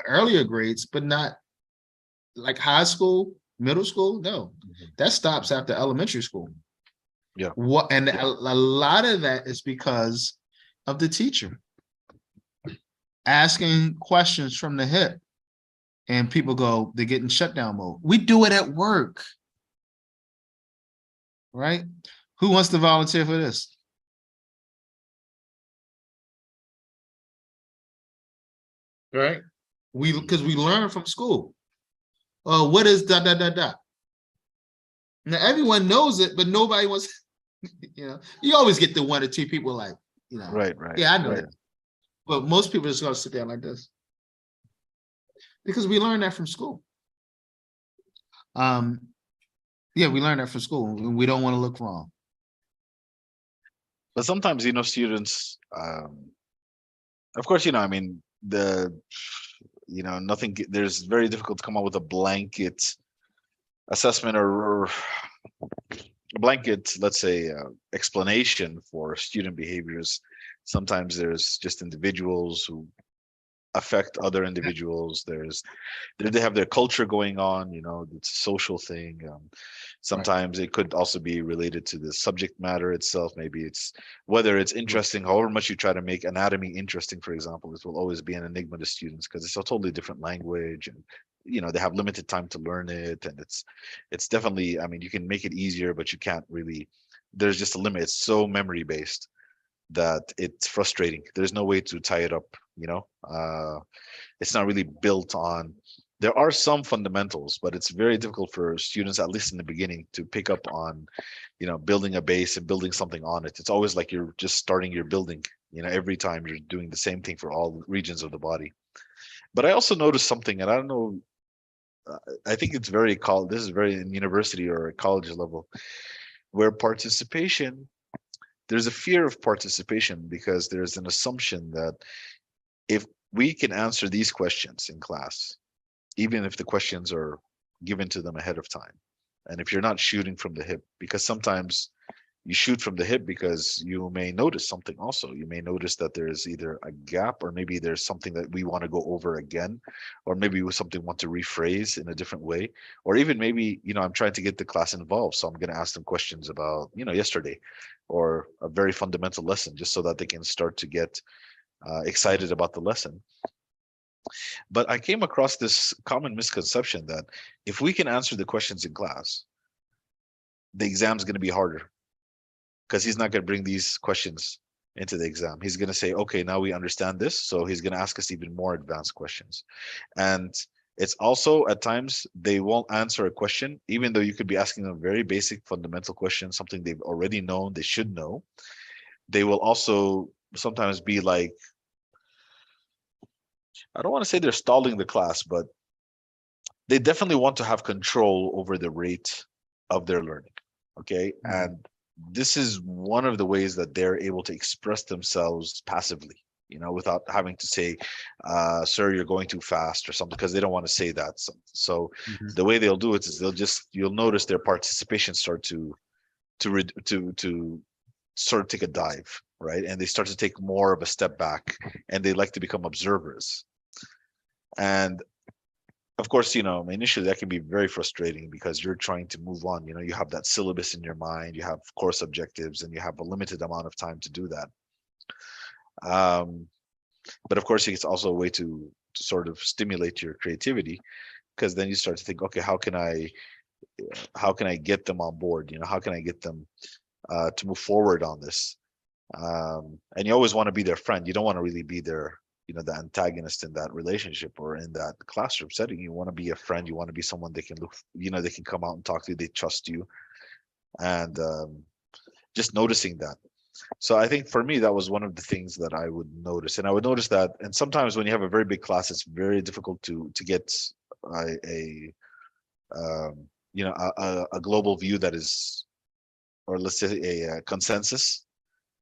earlier grades, but not like high school, middle school. No, that stops after elementary school. Yeah. A lot of that is because of the teacher asking questions from the hip, and people go, they get in shutdown mode. We do it at work, right? Who wants to volunteer for this? Right? Because we learn from school. What is ... Now everyone knows it, but nobody wants, you always get the one or two people like, Right. yeah, I know right. that. But most people just gonna sit there like this. Because we learned that from school. Yeah, we learned that from school, and we don't want to look wrong. But sometimes, students, of course, I mean, nothing, there's very difficult to come up with a blanket assessment or a blanket, let's say, explanation for student behaviors. Sometimes there's just individuals who affect other individuals. They have their culture going on, it's a social thing. Sometimes it could also be related to the subject matter itself. Maybe it's whether it's interesting, however much you try to make anatomy interesting, for example, this will always be an enigma to students because it's a totally different language, and they have limited time to learn it. And it's definitely, I mean, you can make it easier, but you can't really, there's just a limit. It's so memory based that it's frustrating. There's no way to tie it up, it's not really built on, there are some fundamentals, but it's very difficult for students, at least in the beginning, to pick up on, building a base and building something on it. It's always like you're just starting your building, every time you're doing the same thing for all regions of the body. But I also noticed something, and I don't know, I think it's this is very in university or college level, where participation, there's a fear of participation because there's an assumption that if we can answer these questions in class, even if the questions are given to them ahead of time, and if you're not shooting from the hip, because sometimes you shoot from the hip because you may notice something also. You may notice that there's either a gap, or maybe there's something that we want to go over again, or maybe something we want to rephrase in a different way, or even maybe, I'm trying to get the class involved. So I'm going to ask them questions about, yesterday, or a very fundamental lesson, just so that they can start to get excited about the lesson. But I came across this common misconception that if we can answer the questions in class, the exam's going to be harder, because he's not going to bring these questions into the exam. He's going to say, okay, now we understand this. So he's going to ask us even more advanced questions. And it's also, at times, they won't answer a question, even though you could be asking them a very basic fundamental question, something they've already known, they should know. They will also sometimes be like, I don't want to say they're stalling the class, but they definitely want to have control over the rate of their learning. Okay. And this is one of the ways that they're able to express themselves passively, without having to say, sir, you're going too fast or something, because they don't want to say that. So the way they'll do it is you'll notice their participation start to sort of take a dive, right? And they start to take more of a step back, and they like to become observers. And of course, initially that can be very frustrating because you're trying to move on. You have that syllabus in your mind, you have course objectives, and you have a limited amount of time to do that. But of course, it's also a way to sort of stimulate your creativity, because then you start to think, okay, how can I get them on board? How can I get them to move forward on this? And you always want to be their friend. You don't want to really be their the antagonist in that relationship or in that classroom setting. You want to be a friend. You want to be someone they can look, they can come out and talk to you. They trust you, and just noticing that. So I think for me, that was one of the things that I would notice, and I would notice that. And sometimes when you have a very big class, it's very difficult to get a a global view that is, or let's say a consensus,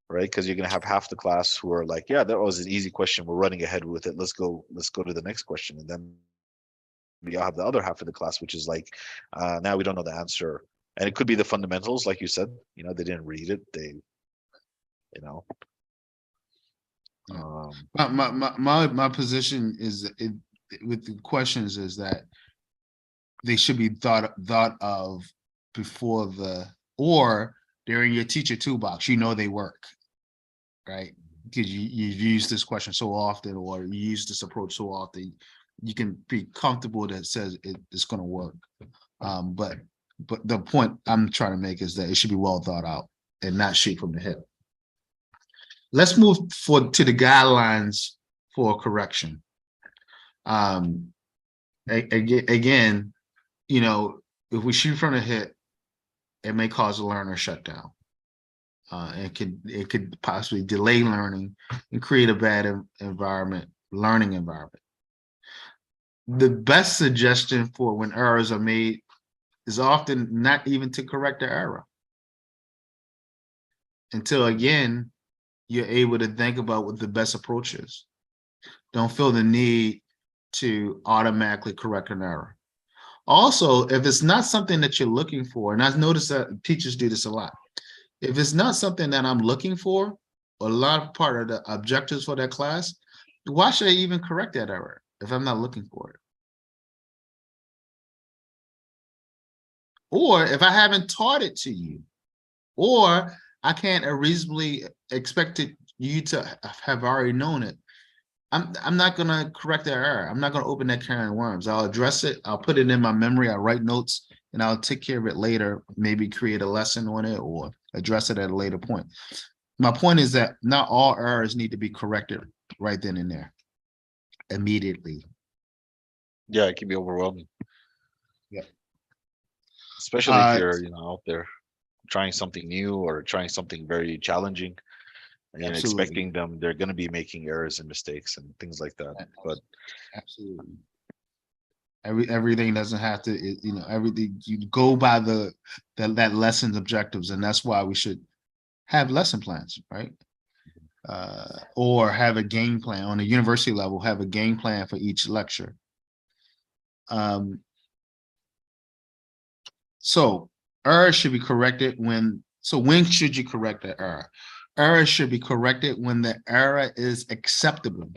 right? Because you're going to have half the class who are like, yeah, that was an easy question, we're running ahead with it, let's go to the next question. And then you'll have the other half of the class which is like, now we don't know the answer. And it could be the fundamentals, like you said, they didn't read it, they you know Yeah. um My position is with the questions is that they should be thought of before or they're in your teacher toolbox. They work, right? Because you've used this question so often, or you use this approach so often, you can be comfortable that it says it's going to work. But the point I'm trying to make is that it should be well thought out and not shoot from the hip. Let's move to the guidelines for correction. Again, if we shoot from the hip, it may cause a learner shutdown. It could possibly delay learning and create a bad learning environment. The best suggestion for when errors are made is often not even to correct the error until, again, you're able to think about what the best approach is. Don't feel the need to automatically correct an error. Also, if it's not something that you're looking for, and I've noticed that teachers do this a lot, if it's not something that I'm looking for, a lot of part of the objectives for that class, why should I even correct that error if I'm not looking for it? Or if I haven't taught it to you, or I can't reasonably expect you to have already known it, I'm not going to correct that error. I'm not going to open that can of worms. I'll address it. I'll put it in my memory. I'll write notes and I'll take care of it later, maybe create a lesson on it or address it at a later point. My point is that not all errors need to be corrected right then and there, immediately. yeah, it can be overwhelming. Yeah. Especially if you're out there trying something new or trying something very challenging, and Absolutely. expecting they're going to be making errors and mistakes and things like that. But absolutely, everything doesn't have to, everything, you go by that lesson's objectives, and that's why we should have lesson plans, right? Or have a game plan on a university level, have a game plan for each lecture. So errors should be corrected when should you correct the error? Errors should be corrected when the error is acceptable.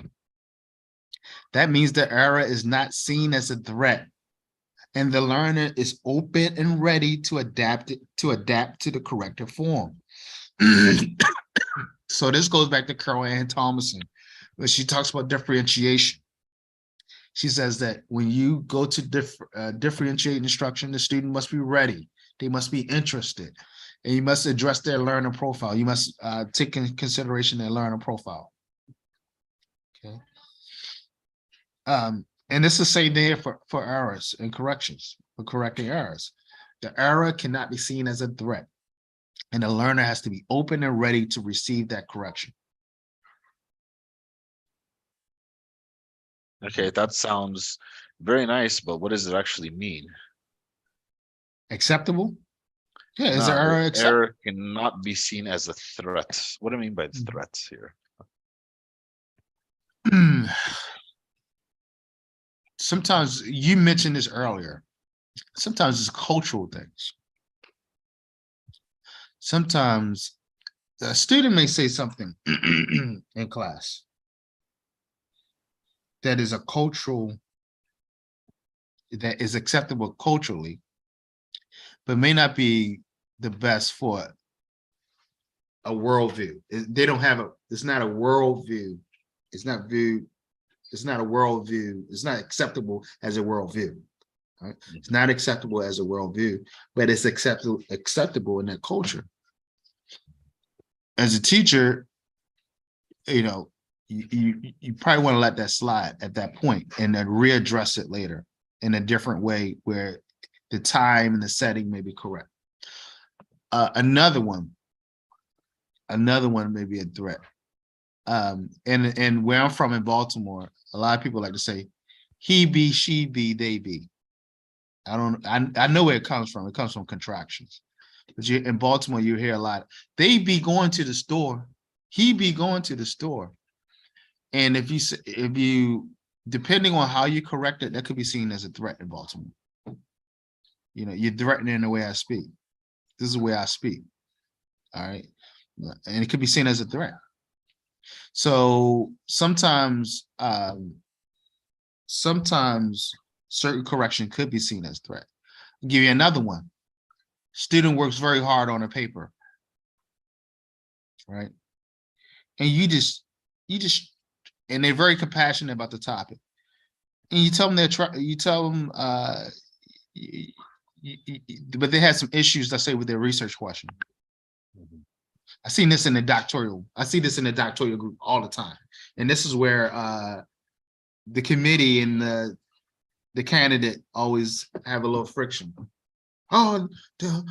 That means the error is not seen as a threat and the learner is open and ready to adapt to the corrected form. So this goes back to Carol Ann Thomason, where she talks about differentiation. She says that when you go to differentiate instruction, the student must be ready. They must be interested. And you must address their learner profile. You must take into consideration their learner profile. Okay. And this is the same thing for errors and corrections, for correcting errors. The error cannot be seen as a threat, and the learner has to be open and ready to receive that correction. okay, that sounds very nice, but what does it actually mean? Acceptable? Yeah, is No, the error the acceptable? error cannot be seen as a threat. What do I mean by threats here? Sometimes, you mentioned this earlier, sometimes it's cultural things. Sometimes a student may say something in class that is that is acceptable culturally, but may not be the best for a worldview. They don't have it's not a worldview. It's not a worldview. It's not acceptable as a worldview. Right? It's not acceptable as a worldview, but it's acceptable in that culture. As a teacher, you probably want to let that slide at that point and then readdress it later in a different way where the time and the setting may be correct. Another one may be a threat. And where I'm from in Baltimore, a lot of people like to say, he be, she be, they be. I know where it comes from. It comes from contractions. But in Baltimore, you hear a lot. They be going to the store. He be going to the store. And if you, depending on how you correct it, that could be seen as a threat in Baltimore. You know, you're threatening the way I speak. This is the way I speak. All right. And it could be seen as a threat. So sometimes certain correction could be seen as threat. I'll give you another one. Student works very hard on a paper, right? And you just, and they're very compassionate about the topic. And you tell them but they had some issues, let's say, with their research question. I see this in the doctoral group all the time. And this is where the committee and the candidate always have a little friction. Oh,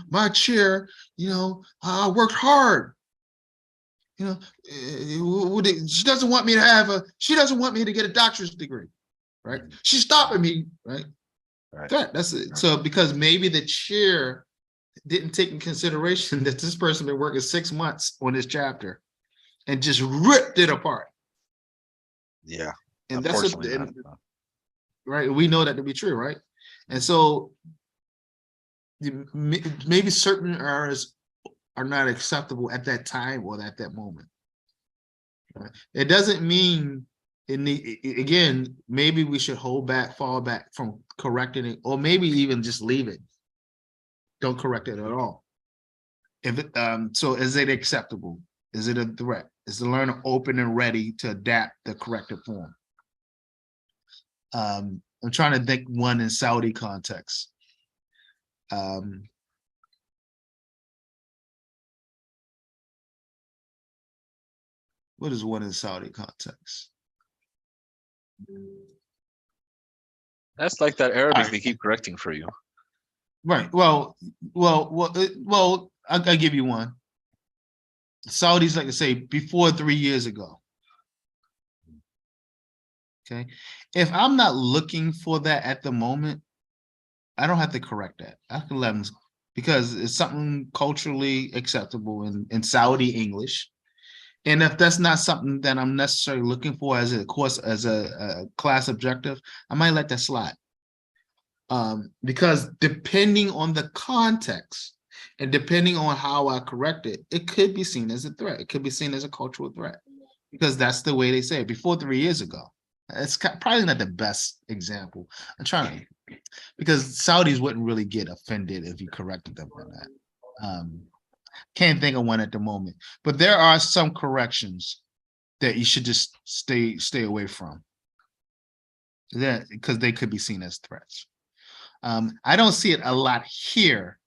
my chair, I worked hard. She doesn't want me to get a doctorate degree, right? She's stopping me, right? That's it. So because maybe the chair didn't take in consideration that this person been working 6 months on this chapter and just ripped it apart. Yeah. And that's right. We know that to be true, right? And so maybe certain errors are not acceptable at that time or at that moment. Right? It doesn't mean again, maybe we should fall back from correcting it, or maybe even just leave it. Don't correct it at all. If it, so is it acceptable? Is it a threat? Is the learner open and ready to adapt the corrected form? I'm trying to think one in Saudi context. What is one in Saudi context? That's like that Arabic they keep correcting for you. Right. Well, I'll give you one. Saudis like to say before 3 years ago. Okay. If I'm not looking for that at the moment, I don't have to correct that. I can let them, because it's something culturally acceptable in Saudi English. And if that's not something that I'm necessarily looking for as a course, as a class objective, I might let that slide. Because depending on the context and depending on how I correct it, it could be seen as a threat. It could be seen as a cultural threat, because that's the way they say it. Before 3 years ago. It's probably not the best example. I'm trying to, because Saudis wouldn't really get offended if you corrected them on that. Can't think of one at the moment, but there are some corrections that you should just stay away from. That because they could be seen as threats. I don't see it a lot here,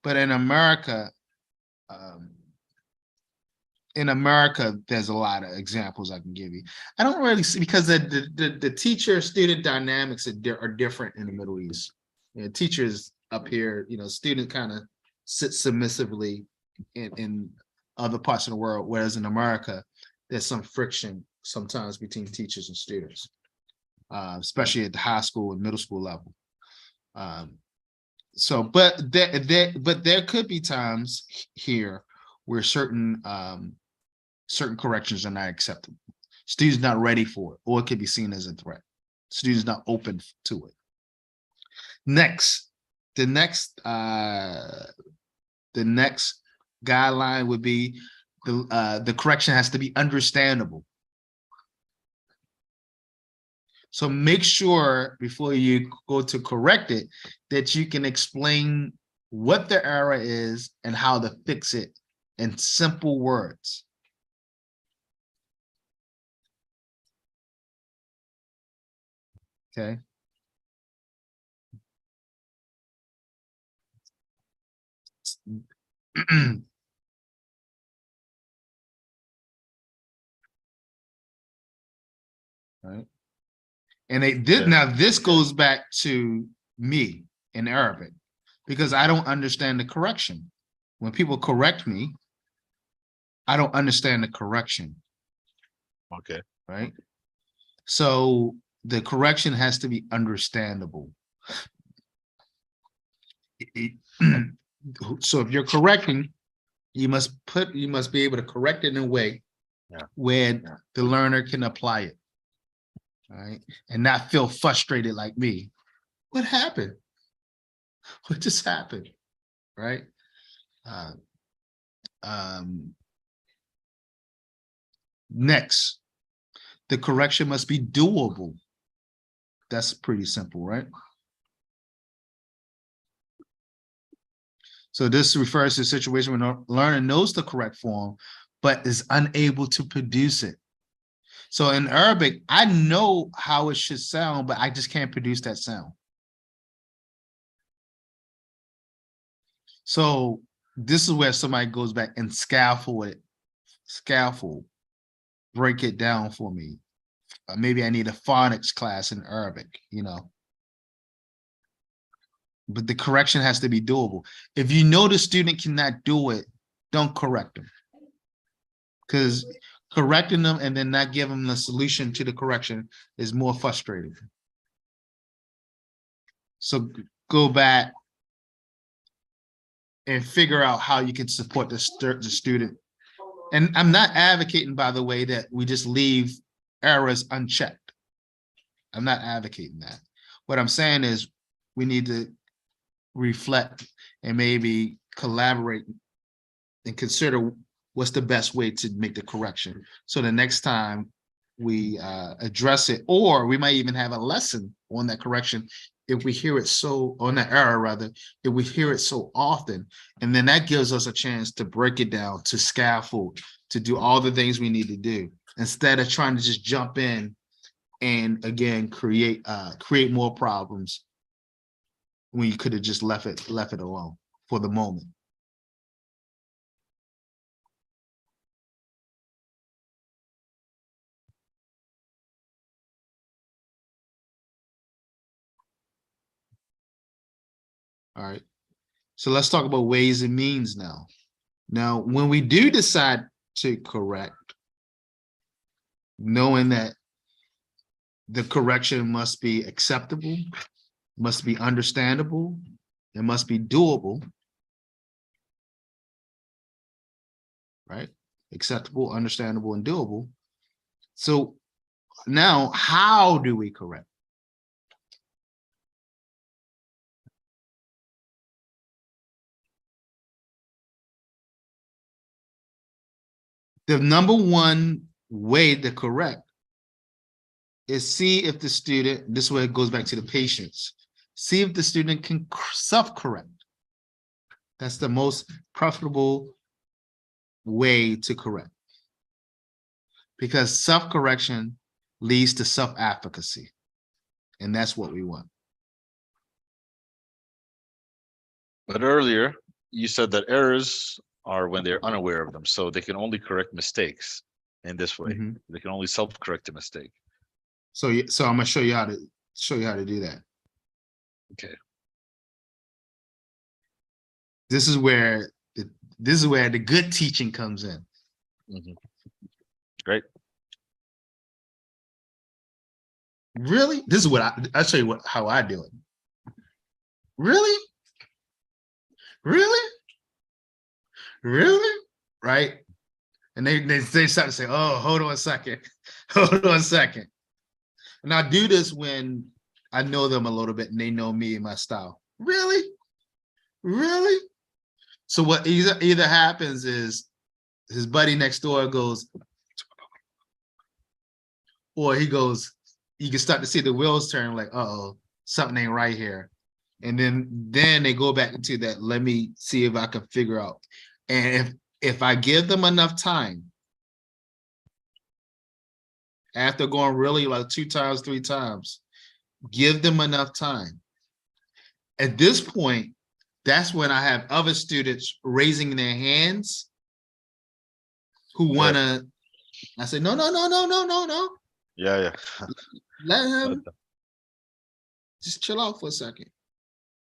but in America, there's a lot of examples I can give you. I don't really see, because the teacher-student dynamics are different in the Middle East. Teachers up here, student kind of sit submissively in other parts of the world, whereas in America, there's some friction sometimes between teachers and students, especially at the high school and middle school level. But there could be times here where certain corrections are not acceptable. Students not ready for it, or it could be seen as a threat. Students not open to it. The next guideline would be the correction has to be understandable. So make sure before you go to correct it that you can explain what the error is and how to fix it in simple words. Okay. And they did. Yeah. Now this goes back to me in Arabic, because I don't understand the correction. When people correct me, I don't understand the correction, Okay. right? So the correction has to be understandable. So if you're correcting, you must be able to correct it in a way where the learner can apply it, right? And not feel frustrated like me. What happened? What just happened? Right? Next, the correction must be doable. That's pretty simple, right? So this refers to a situation when a learner knows the correct form, but is unable to produce it. So in Arabic, I know how it should sound, but I just can't produce that sound. So this is where somebody goes back and scaffold, break it down for me. Maybe I need a phonics class in Arabic, but the correction has to be doable. If you know the student cannot do it, don't correct them. Because correcting them and then not giving them the solution to the correction is more frustrating. So go back and figure out how you can support the student. And I'm not advocating, by the way, that we just leave errors unchecked. I'm not advocating that. What I'm saying is we need to reflect and maybe collaborate and consider what's the best way to make the correction. So the next time we address it, or we might even have a lesson on that correction if we hear it on that error rather, if we hear it so often, and then that gives us a chance to break it down, to scaffold, to do all the things we need to do, instead of trying to just jump in and again create more problems when you could have just left it alone for the moment. All right. So let's talk about ways and means now. Now, when we do decide to correct, knowing that the correction must be acceptable, must be understandable, it must be doable, right? Acceptable, understandable, and doable. So now, how do we correct? The number one way to correct is see if the student, this way it goes back to the patience, see if the student can self-correct. That's the most profitable way to correct, because self-correction leads to self-efficacy, and that's what we want. But earlier, you said that errors are when they're unaware of them, so they can only correct mistakes in this way. They can only self-correct a mistake. So I'm gonna show you how to do that. Okay. This is where the good teaching comes in. Great. Really? This is what I'll show you how I do it. Really? Right? And they start to say, oh, hold on a second. Hold on a second. And I do this when I know them a little bit and they know me and my style. Really? So what either happens is his buddy next door goes, or he goes, you can start to see the wheels turn like, uh-oh, something ain't right here. And then they go back into that, let me see if I can figure out. And if I give them enough time, after going really like 2 times, 3 times, give them enough time. At this point, that's when I have other students raising their hands who wanna, I say, no. Yeah. Let him, Just chill out for a second.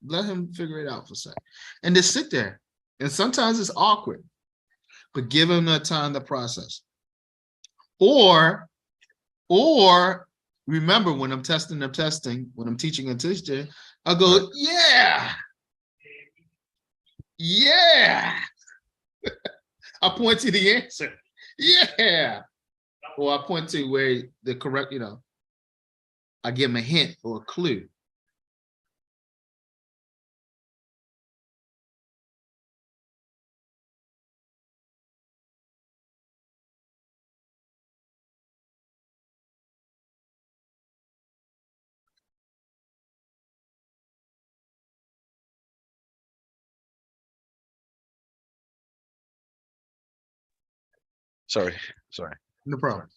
Let him figure it out for a second. And just sit there. And sometimes it's awkward, but give him the time to process. Or remember when I'm testing, when I'm teaching a teacher, I'll go, yeah. I point to the answer. Yeah. Or I point to where the correct, I give him a hint or a clue. Sorry. No problem.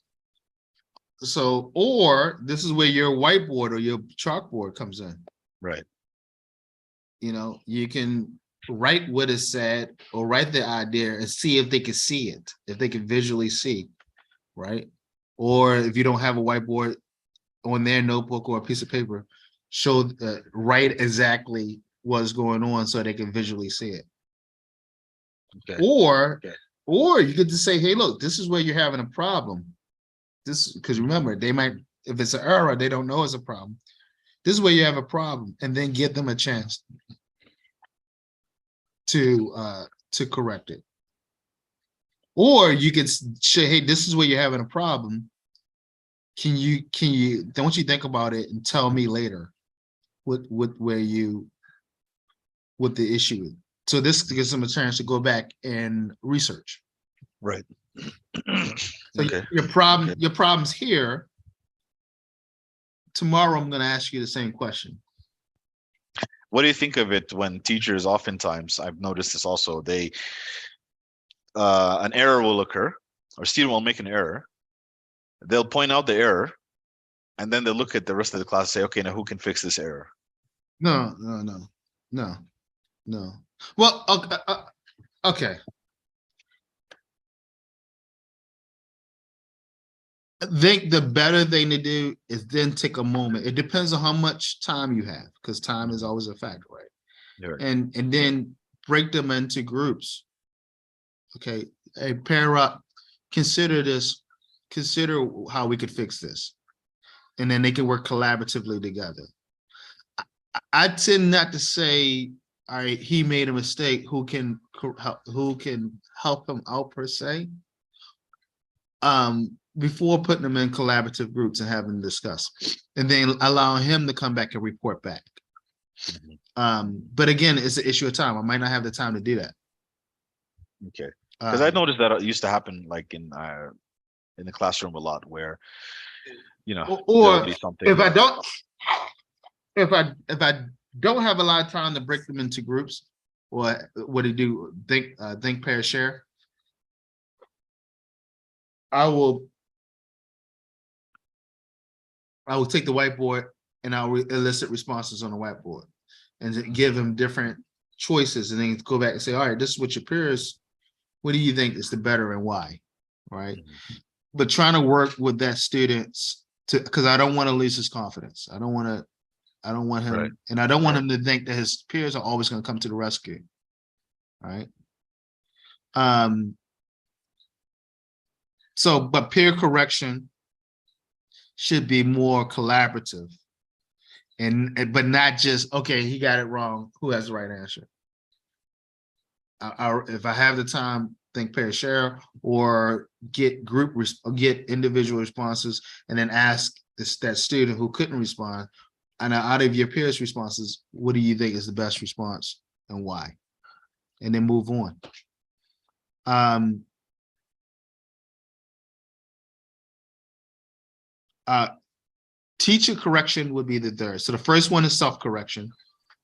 So, or this is where your whiteboard or your chalkboard comes in. Right. You can write what is said or write the idea and see if they can see it, if they can visually see, right? Or if you don't have a whiteboard on their notebook or a piece of paper, write exactly what's going on so they can visually see it. Okay. Or you could just say, hey, look, this is where you're having a problem. This, because remember, they might, if it's an error, they don't know it's a problem. This is where you have a problem, and then give them a chance to correct it. Or you could say, hey, this is where you're having a problem. Can you don't you think about it and tell me later what the issue is. So this gives them a chance to go back and research. Right. So Okay. your problem's here. Tomorrow I'm going to ask you the same question. What do you think of it when teachers, oftentimes, I've noticed this also, they an error will occur, or a student will make an error. They'll point out the error, and then they'll look at the rest of the class and say, okay, now who can fix this error? No. Well, okay. I think the better thing to do is then take a moment. It depends on how much time you have, because time is always a factor, right? Right. And then break them into groups. Okay, hey, pair up, consider how we could fix this. And then they can work collaboratively together. I tend not to say, all right, he made a mistake, who can help him out per se. Before putting them in collaborative groups and having them discuss, and then allowing him to come back and report back. But again, it's an issue of time. I might not have the time to do that. Okay. Because I noticed that it used to happen like in the classroom a lot, where or be something if I don't have a lot of time to break them into groups, or what do you do? Think, pair, share. I will take the whiteboard and I'll elicit responses on the whiteboard and give them different choices, and then go back and say, all right, this is what your peers, what do you think is the better and why? Right. But trying to work with that students because I don't want to lose his confidence. I don't want him, right. And I don't want him to think that his peers are always going to come to the rescue. Right. So, but peer correction should be more collaborative, but not just, okay, he got it wrong, who has the right answer? If I have the time, think, pair, share, or get individual responses, and then ask that student who couldn't respond, and out of your peers' responses, what do you think is the best response and why? And then move on. Teacher correction would be the third. So the first one is self-correction.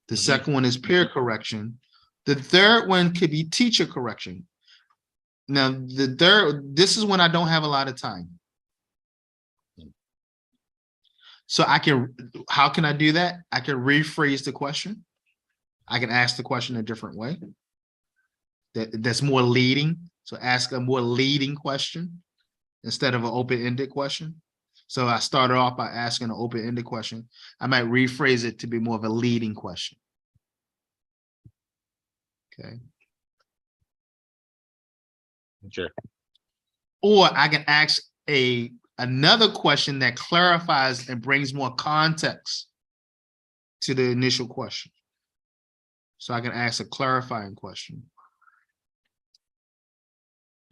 The second one is peer correction. The third one could be teacher correction. Now, this is when I don't have a lot of time. So how can I do that? I can rephrase the question. I can ask the question a different way. That's more leading. So ask a more leading question instead of an open-ended question. So I started off by asking an open-ended question. I might rephrase it to be more of a leading question. Okay. Okay. Or I can ask another question that clarifies and brings more context to the initial question. So I can ask a clarifying question.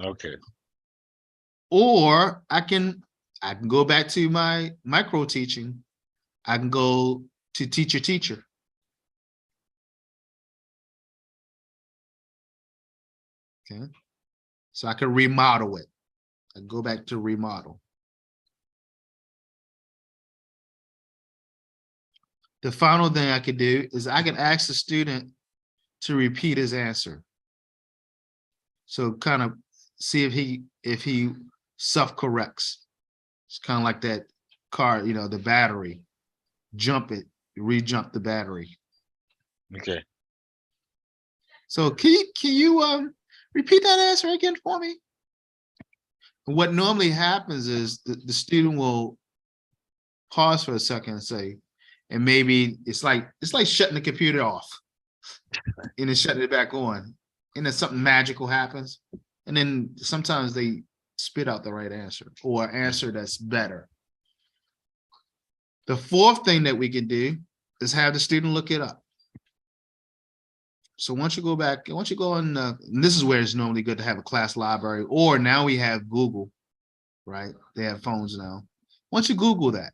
Okay. Or I can go back to my micro teaching. I can go to teacher. Okay. So I can remodel it. I go back to remodel. The final thing I could do is I can ask the student to repeat his answer. So kind of see if he self-corrects. It's kind of like that car, you know, the battery. Jump it, re-jump the battery. Okay. So can you repeat that answer again for me? What normally happens is the student will pause for a second and say, and maybe it's like shutting the computer off and then shutting it back on, and then something magical happens, and then sometimes they spit out the right answer or an answer that's better. The fourth thing that we can do is have the student look it up. So once you go back, once you go in, and this is where it's normally good to have a class library, or now we have Google, right? They have phones now. Once you Google that,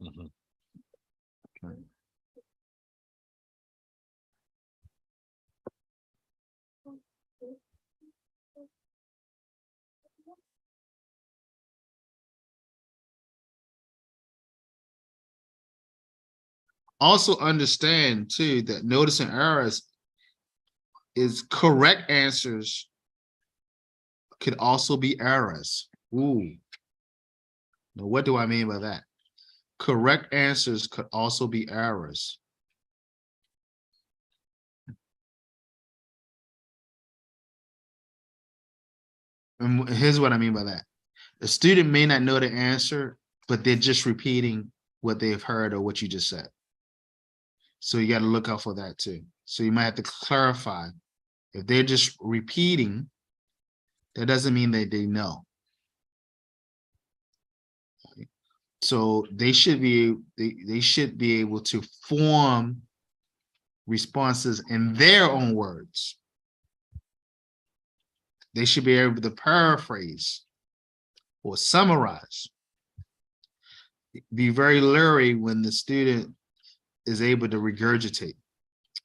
Mhm. also understand too that noticing errors is correct answers could also be errors. Ooh. Now, what do I mean by that? Correct answers could also be errors. And here's what I mean by that. A student may not know the answer, but they're just repeating what they've heard or what you just said. So you got to look out for that too. So you might have to clarify. If they're just repeating, that doesn't mean that they know. So they should be able to form responses in their own words. They should be able to paraphrase or summarize. Be very leery when the student is able to regurgitate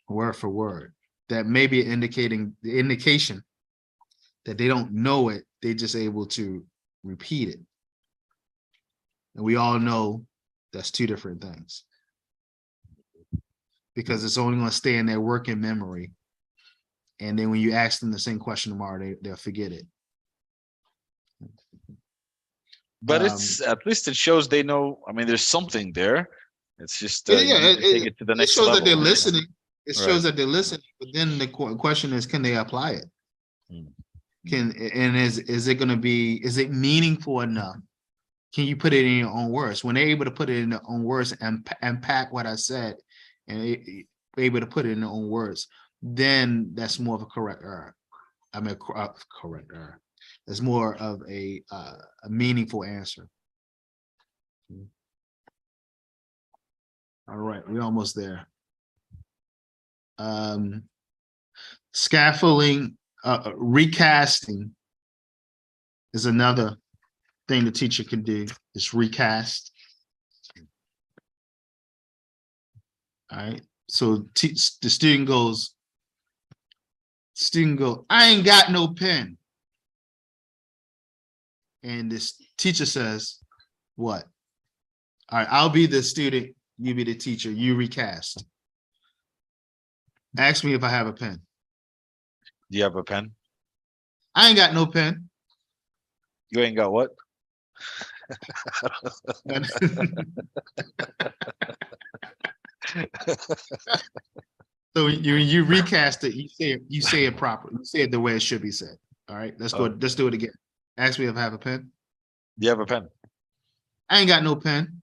word for word. That may be indication that they don't know it, they're just able to repeat it. And we all know that's two different things. Because it's only going to stay in their working memory. And then when you ask them the same question tomorrow, they'll forget it. But it's at least it shows they know. I mean, there's something there. It's just Yeah, you need to take it to the it next shows level. that they're listening. It Right. shows that they're listening. But then the question is, can they apply it? Is it going to be? Is it meaningful enough? Can you put it in your own words? When they're able to put it in their own words and unpack what I said, and able to put it in their own words, then that's more of a correct error. I mean, correct error. It's more of a meaningful answer. All right, we're almost there. Scaffolding, recasting is another thing the teacher can do, is recast. All right, so the student goes, I ain't got no pen. And this teacher says, what? All right, I'll be the student, you be the teacher, you recast. Ask me if I have a pen. Do you have a pen? I ain't got no pen. You ain't got what? So you recast it, you say it properly. You say it the way it should be said. All right, let's go. Let's do it again. Ask me if I have a pen. Do you have a pen? I ain't got no pen.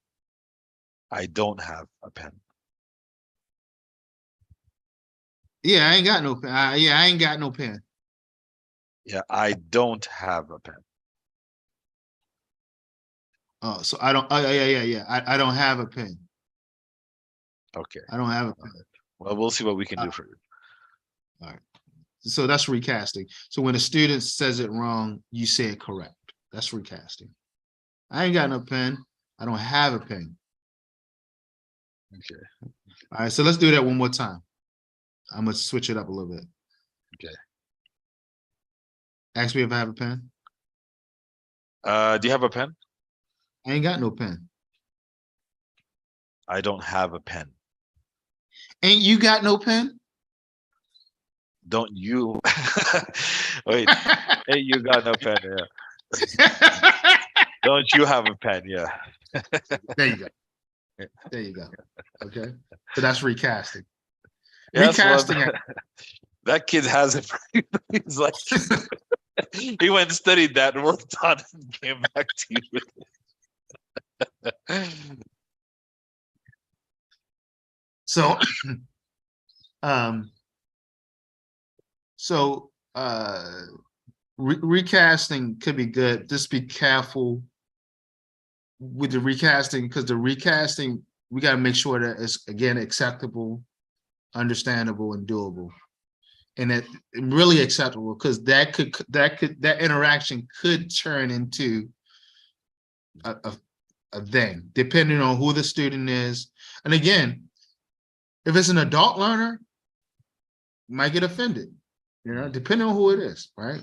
I don't have a pen. Yeah, I ain't got no pen. Yeah, I ain't got no pen. Yeah, I don't have a pen. Oh, so I don't. Oh, yeah. I don't have a pen. Okay. I don't have a pen. Well, we'll see what we can do for you. All right. So that's recasting. So when a student says it wrong, you say it correct. That's recasting. I ain't got no pen. I don't have a pen. Okay. All right. So let's do that one more time. I'm gonna switch it up a little bit. Okay. Ask me if I have a pen. Do you have a pen? I ain't got no pen. I don't have a pen. Ain't you got no pen? Don't you? Wait. Hey, you got no pen? Yeah. Don't you have a pen? Yeah. There you go. There you go. Okay. So that's recasting. Yes, well, Recasting. that kid has it. He's like, he went and studied that, worked on it, and came back to you. So, recasting could be good. Just be careful with the recasting, because the recasting, we got to make sure that it's, again, acceptable, understandable, and doable, and that really acceptable, because that interaction could turn into a thing, depending on who the student is. And again, if it's an adult learner, you might get offended, depending on who it is, right?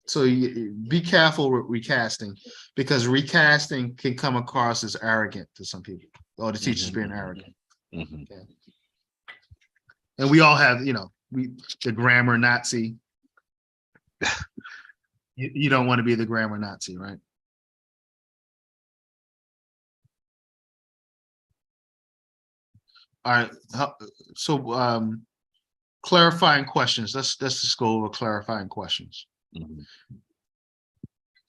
So be careful with recasting, because recasting can come across as arrogant to some people, or the teacher's being arrogant. Okay. And we all have, the grammar Nazi. You don't want to be the grammar Nazi, right? All right. So clarifying questions. Let's just go over clarifying questions.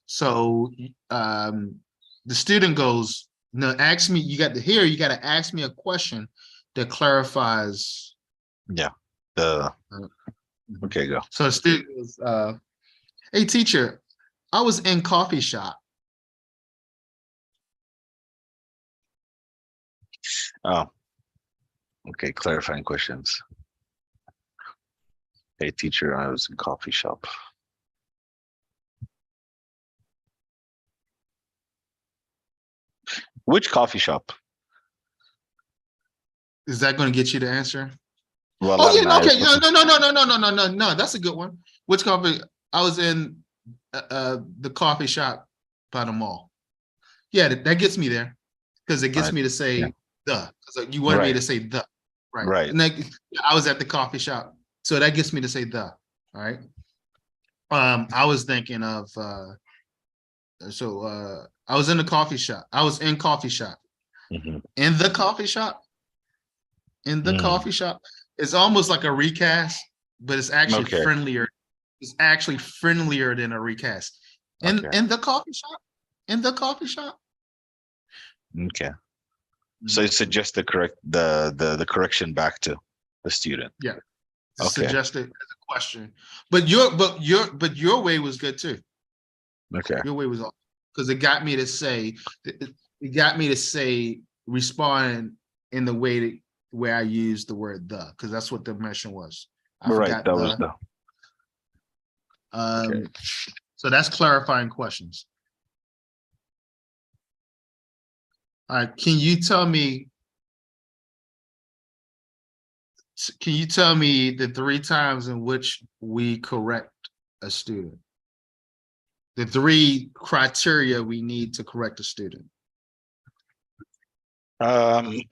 So the student goes, no, ask me, you got to ask me a question that clarifies. Yeah. Okay, go. So the student goes, hey teacher, I was in coffee shop. Oh, okay, clarifying questions. Hey teacher, I was in coffee shop. Which coffee shop? Is that going to get you the answer? Well, Oh yeah, okay. No. That's a good one. Which coffee? I was in the coffee shop by the mall. Yeah, that gets me there, because it gets me to say the. So you wanted me to say the, right? Right. And I was at the coffee shop, so that gets me to say the. All right. I was thinking of I was in the coffee shop. I was in coffee shop. In the coffee shop. In the coffee shop. It's almost like a recast, but it's actually friendlier. It's actually friendlier than a recast. In the coffee shop. In the coffee shop. Okay. So you suggest the correction back to the student. Yeah. Okay. Suggest it as a question. But your way was good too. Okay. Your way was all, because it got me to say respond in the way that where I used the word the, because that's what the mission was. Right. That was the. Okay. So that's clarifying questions. All right. Can you tell me the 3 times in which we correct a student? The 3 criteria we need to correct a student. When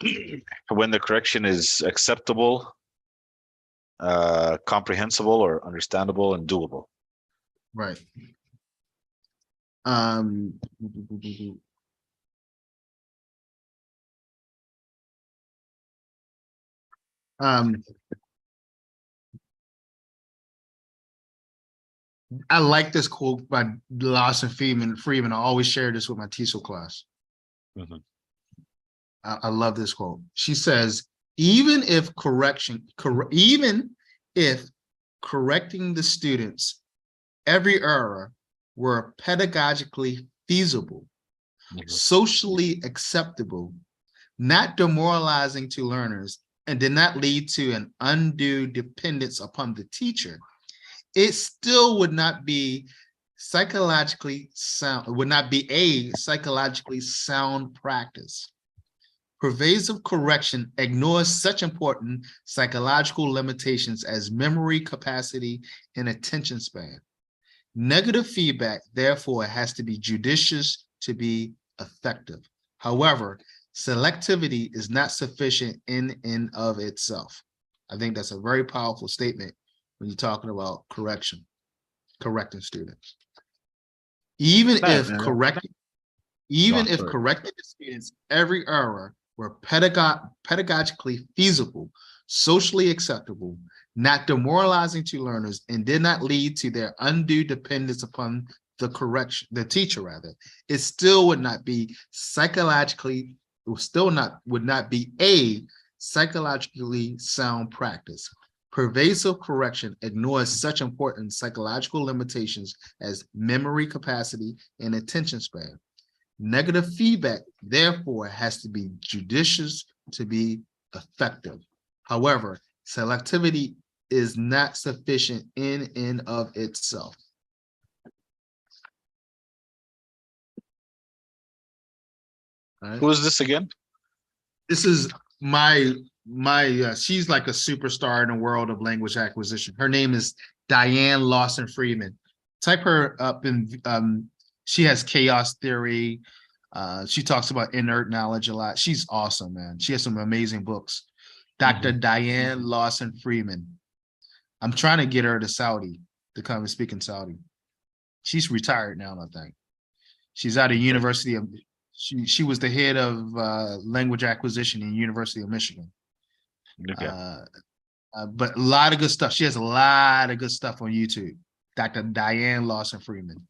the correction is acceptable, comprehensible or understandable, and doable. Right. Um, I like this quote by Lawson Freeman. I always share this with my TESOL class. Mhm. I love this quote. She says, even if correcting the students every error were pedagogically feasible, socially acceptable, not demoralizing to learners, and did not lead to an undue dependence upon the teacher, it still would not be psychologically sound, would not be a psychologically sound practice. Pervasive correction ignores such important psychological limitations as memory capacity and attention span. Negative feedback, therefore, has to be judicious to be effective. However, selectivity is not sufficient in and of itself. I think that's a very powerful statement when you're talking about correcting students. Even if correcting the students every error were pedagogically feasible, socially acceptable, not demoralizing to learners, and did not lead to their undue dependence upon the teacher rather, it still would not be would not be a psychologically sound practice. Pervasive correction ignores such important psychological limitations as memory capacity and attention span. Negative feedback, therefore, has to be judicious to be effective. However, selectivity is not sufficient in and of itself. Right. Who is this again? This is she's like a superstar in the world of language acquisition. Her name is Diane Lawson Freeman. Type her up in she has chaos theory. She talks about inert knowledge a lot. She's awesome, man. She has some amazing books. Dr. Diane Lawson Freeman. I'm trying to get her to Saudi to come and speak in Saudi. She's retired now, I think. She's out of University of she was the head of language acquisition in University of Michigan. Okay. But a lot of good stuff. She has a lot of good stuff on YouTube. Dr. Diane Lawson Freeman.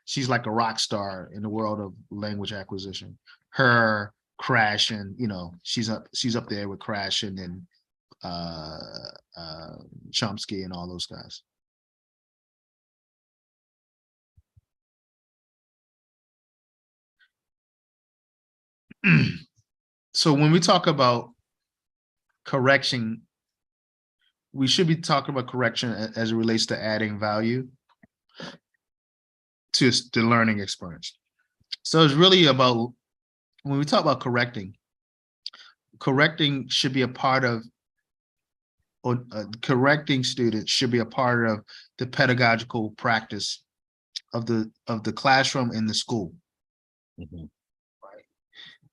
She's like a rock star in the world of language acquisition. Her, Crashing, she's up there with Crashing and Chomsky and all those guys. So when we talk about correction, we should be talking about correction as it relates to adding value to the learning experience. So it's really about, when we talk about correcting should be a part of, or correcting students should be a part of the pedagogical practice of the classroom and the school. Right.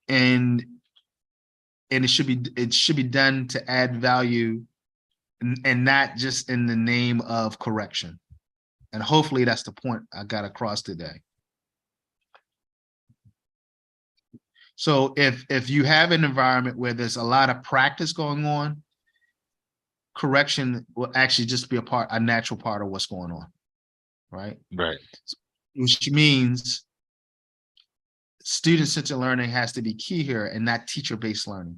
And it should be done to add value and not just in the name of correction. And hopefully that's the point I got across today. So if you have an environment where there's a lot of practice going on, correction will actually just be a natural part of what's going on, right? Right. Which means student-centered learning has to be key here and not teacher-based learning.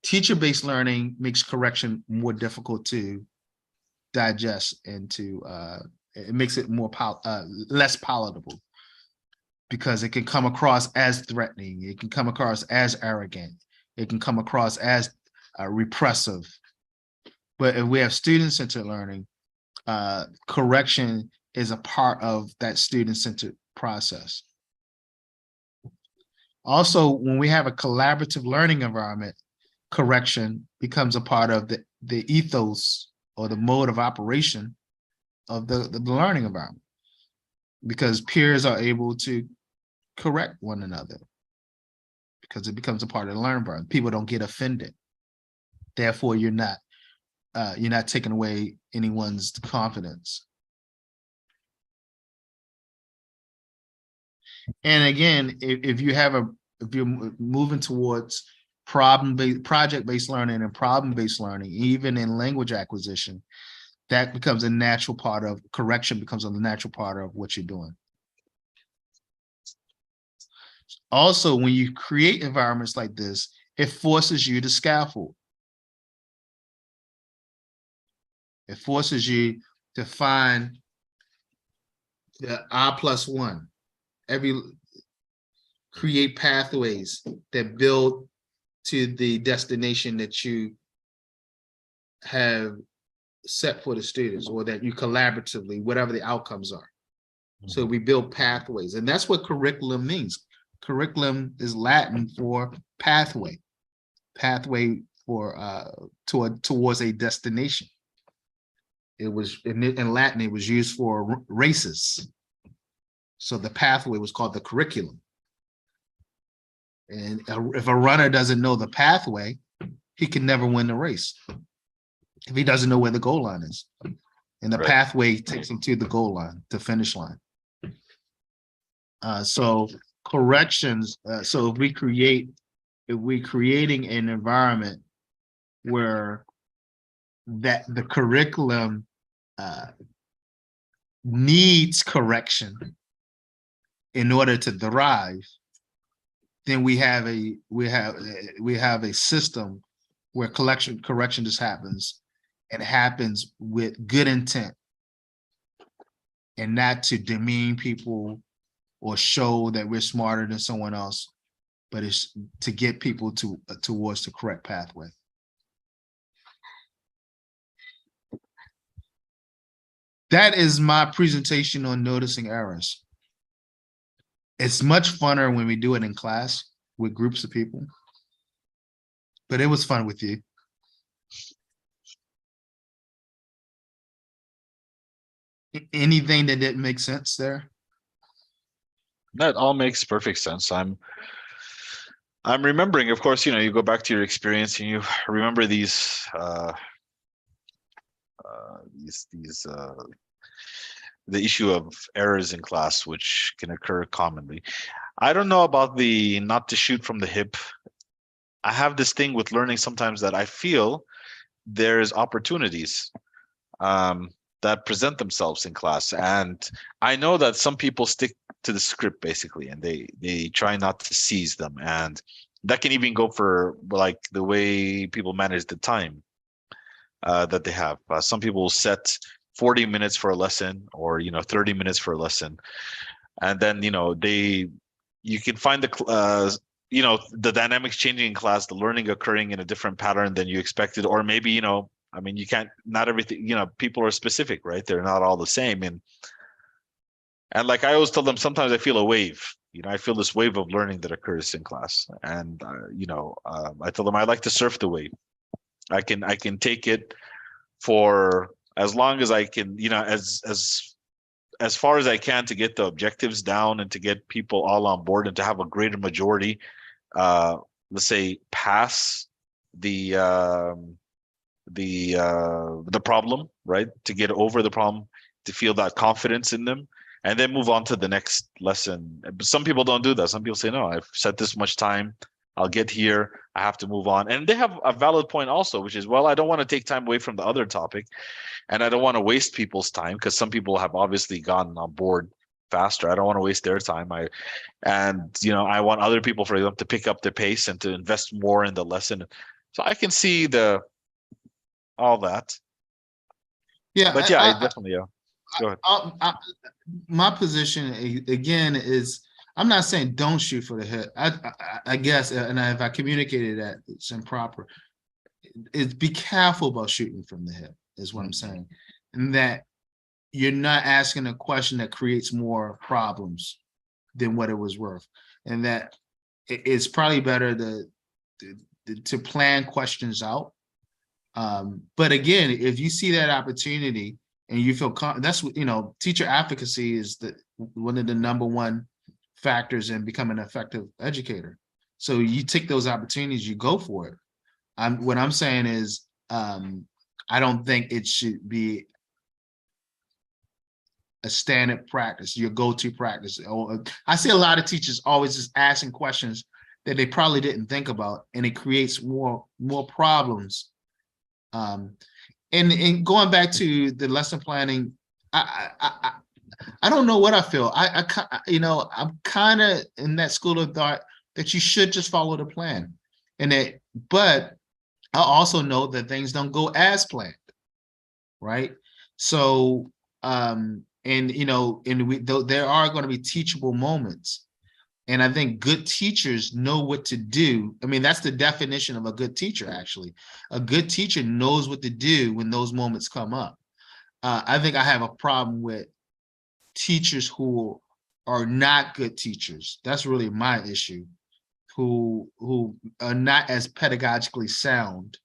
Teacher-based learning makes correction more difficult to digest and to it makes it less palatable, because it can come across as threatening, it can come across as arrogant, it can come across as repressive. But if we have student-centered learning, correction is a part of that student-centered process. Also, when we have a collaborative learning environment, correction becomes a part of the ethos or the mode of operation of the learning environment, because peers are able to correct one another because it becomes a part of the learning environment. People don't get offended. Therefore, you're not taking away anyone's confidence. And again, if you're moving towards project-based learning and problem-based learning, even in language acquisition, that becomes a natural part of correction, becomes a natural part of what you're doing. Also, when you create environments like this, it forces you to scaffold. It forces you to find the I+1. Create pathways that build to the destination that you have set for the students, or that you collaboratively, whatever the outcomes are. So we build pathways, and that's what curriculum means. Curriculum is Latin for pathway, for towards a destination. It was in Latin, it was used for races. So the pathway was called the curriculum. And if a runner doesn't know the pathway, he can never win the race if he doesn't know where the goal line is. And the pathway takes him to the goal line, the finish line. So corrections, so if we're creating an environment where that the curriculum needs correction in order to thrive, then we have a system where correction just happens, and happens with good intent, and not to demean people or show that we're smarter than someone else, but it's to get people towards the correct pathway. That is my presentation on noticing errors. It's much funner when we do it in class with groups of people, but it was fun with you. Anything that didn't make sense there? That all makes perfect sense. I'm remembering, of course, you go back to your experience and you remember these the issue of errors in class, which can occur commonly. I don't know about the not to shoot from the hip. I have this thing with learning sometimes that I feel there's opportunities that present themselves in class. And I know that some people stick to the script basically, and they try not to seize them. And that can even go for like the way people manage the time that they have. Some people will set 40 minutes for a lesson, or 30 minutes for a lesson, and then you can find the dynamics changing in class, the learning occurring in a different pattern than you expected, or maybe you can't, not everything, people are specific, right? They're not all the same. And like I always tell them, sometimes I feel a wave. I feel this wave of learning that occurs in class, and I tell them I like to surf the wave. I can take it for as long as I can, as far as I can, to get the objectives down and to get people all on board, and to have a greater majority, let's say, pass the problem, right? To get over the problem, to feel that confidence in them, and then move on to the next lesson. But some people don't do that. Some people say, no, I've set this much time, I'll get here, I have to move on. And they have a valid point also, which is, well, I don't want to take time away from the other topic, and I don't want to waste people's time, because some people have obviously gotten on board faster. I don't want to waste their time. I want other people, for example, to pick up the pace and to invest more in the lesson. So I can see all that. Yeah, but yeah, I definitely, yeah. Go ahead. My position again is, I'm not saying don't shoot for the hip. I guess, and if I communicated that, it's improper. It's be careful about shooting from the hip, is what I'm saying, and that you're not asking a question that creates more problems than what it was worth, and that it's probably better to plan questions out. But again, if you see that opportunity and you feel that's what, teacher advocacy is one of the #1 factors in becoming an effective educator. So you take those opportunities, you go for it. What I'm saying is, I don't think it should be a standard practice, your go-to practice. I see a lot of teachers always just asking questions that they probably didn't think about, and it creates more problems. And going back to the lesson planning, I don't know what I feel. I'm kind of in that school of thought that you should just follow the plan, but I also know that things don't go as planned, right? So, there are going to be teachable moments, and I think good teachers know what to do. I mean, that's the definition of a good teacher. Actually, a good teacher knows what to do when those moments come up. I think I have a problem with teachers who are not good teachers. That's really my issue. Who are not as pedagogically sound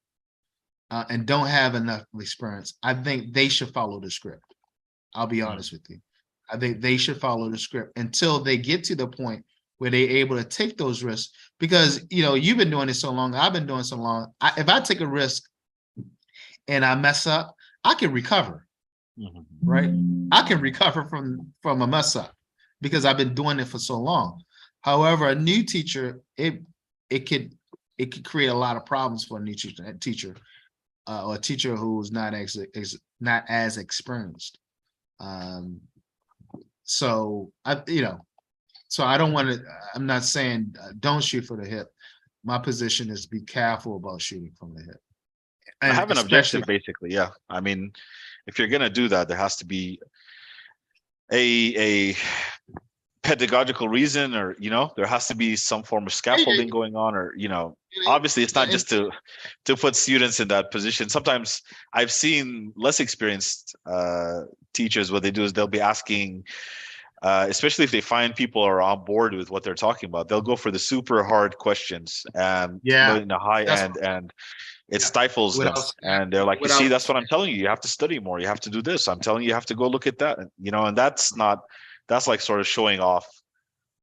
and don't have enough experience. I think they should follow the script. I'll be honest with you. I think they should follow the script until they get to the point where they're able to take those risks. Because you've been doing it so long, I've been doing so long. If I take a risk and I mess up, I can recover. Right? I can recover from a mess up because I've been doing it for so long. However, a new teacher, it could create a lot of problems for a new teacher, or a teacher who's not as experienced. So I don't want to. I'm not saying don't shoot for the hip. My position is be careful about shooting from the hip. I have an objective, basically. Yeah, I mean, if you're gonna do that, there has to be a pedagogical reason, or there has to be some form of scaffolding going on, or obviously it's not just to put students in that position. Sometimes I've seen less experienced teachers, what they do is they'll be asking, especially if they find people are on board with what they're talking about, they'll go for the super hard questions and in the high end, and it stifles them. And they're like, you see, that's what I'm telling you. You have to study more. You have to do this. I'm telling you, you have to go look at that. And that's like sort of showing off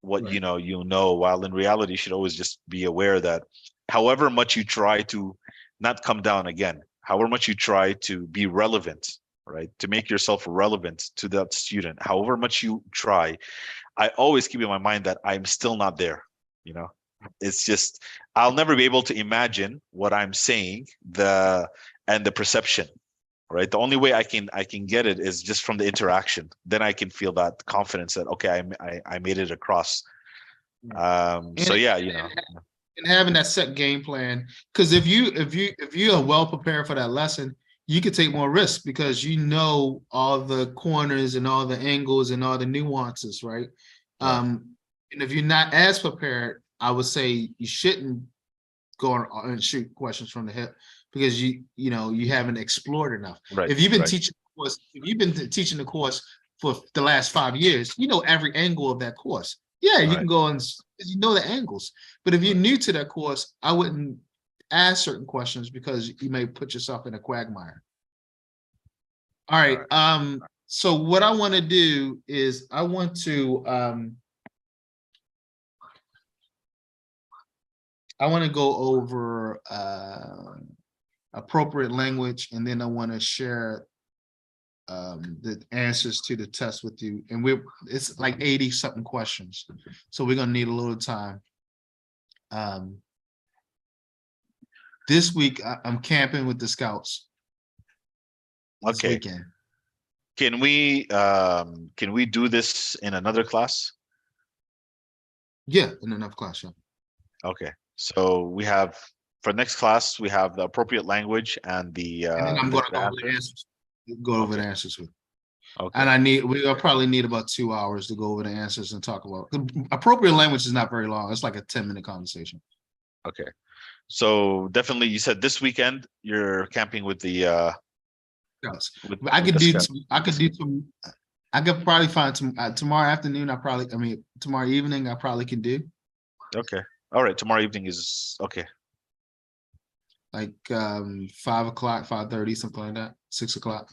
what while in reality you should always just be aware that however much you try to not come down again, however much you try to be relevant, right, to make yourself relevant to that student, however much you try, I always keep in my mind that I'm still not there. It's just I'll never be able to imagine what I'm saying, the perception, right? The only way I can get it is just from the interaction. Then I can feel that confidence that okay, I made it across. So yeah, and having that set game plan, because if you are well prepared for that lesson, you can take more risks because all the corners and all the angles and all the nuances, right? And if you're not as prepared, I would say you shouldn't go and shoot questions from the hip because you haven't explored enough. Right. If you've been teaching the course for the last 5 years, every angle of that course. Yeah, you can go and the angles. But if you're new to that course, I wouldn't ask certain questions because you may put yourself in a quagmire. All right. So what I want to do is I want to go over appropriate language, and then I want to share the answers to the test with you. And it's like 80 something questions, so we're gonna need a little time. This week I'm camping with the scouts. This weekend. Can we do this in another class? Yeah, in another class. Yeah. Okay. So we have, for next class, we have the appropriate language and the and then I'm going to go over the answers. Go over the answers with. Okay. And we'll probably need about 2 hours to go over the answers and talk about. Appropriate language is not very long. It's like a 10-minute conversation. Okay. So definitely, you said this weekend you're camping with the. I could probably find tomorrow afternoon. Tomorrow evening I probably can do. Okay. All right. Tomorrow evening is okay. Like 5 o'clock, 5:30, something like that. 6 o'clock.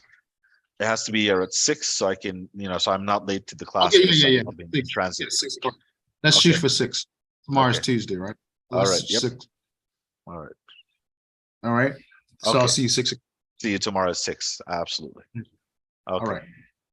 It has to be at 6, so I can, so I'm not late to the class. Okay, yeah. I'll be in transit. Yeah, 6 o'clock. Let's shoot for 6. Tomorrow's Tuesday, right? All right. Yep. 6. All right. All right. So I'll see you 6 o'clock. See you tomorrow at 6. Absolutely. Okay. All right.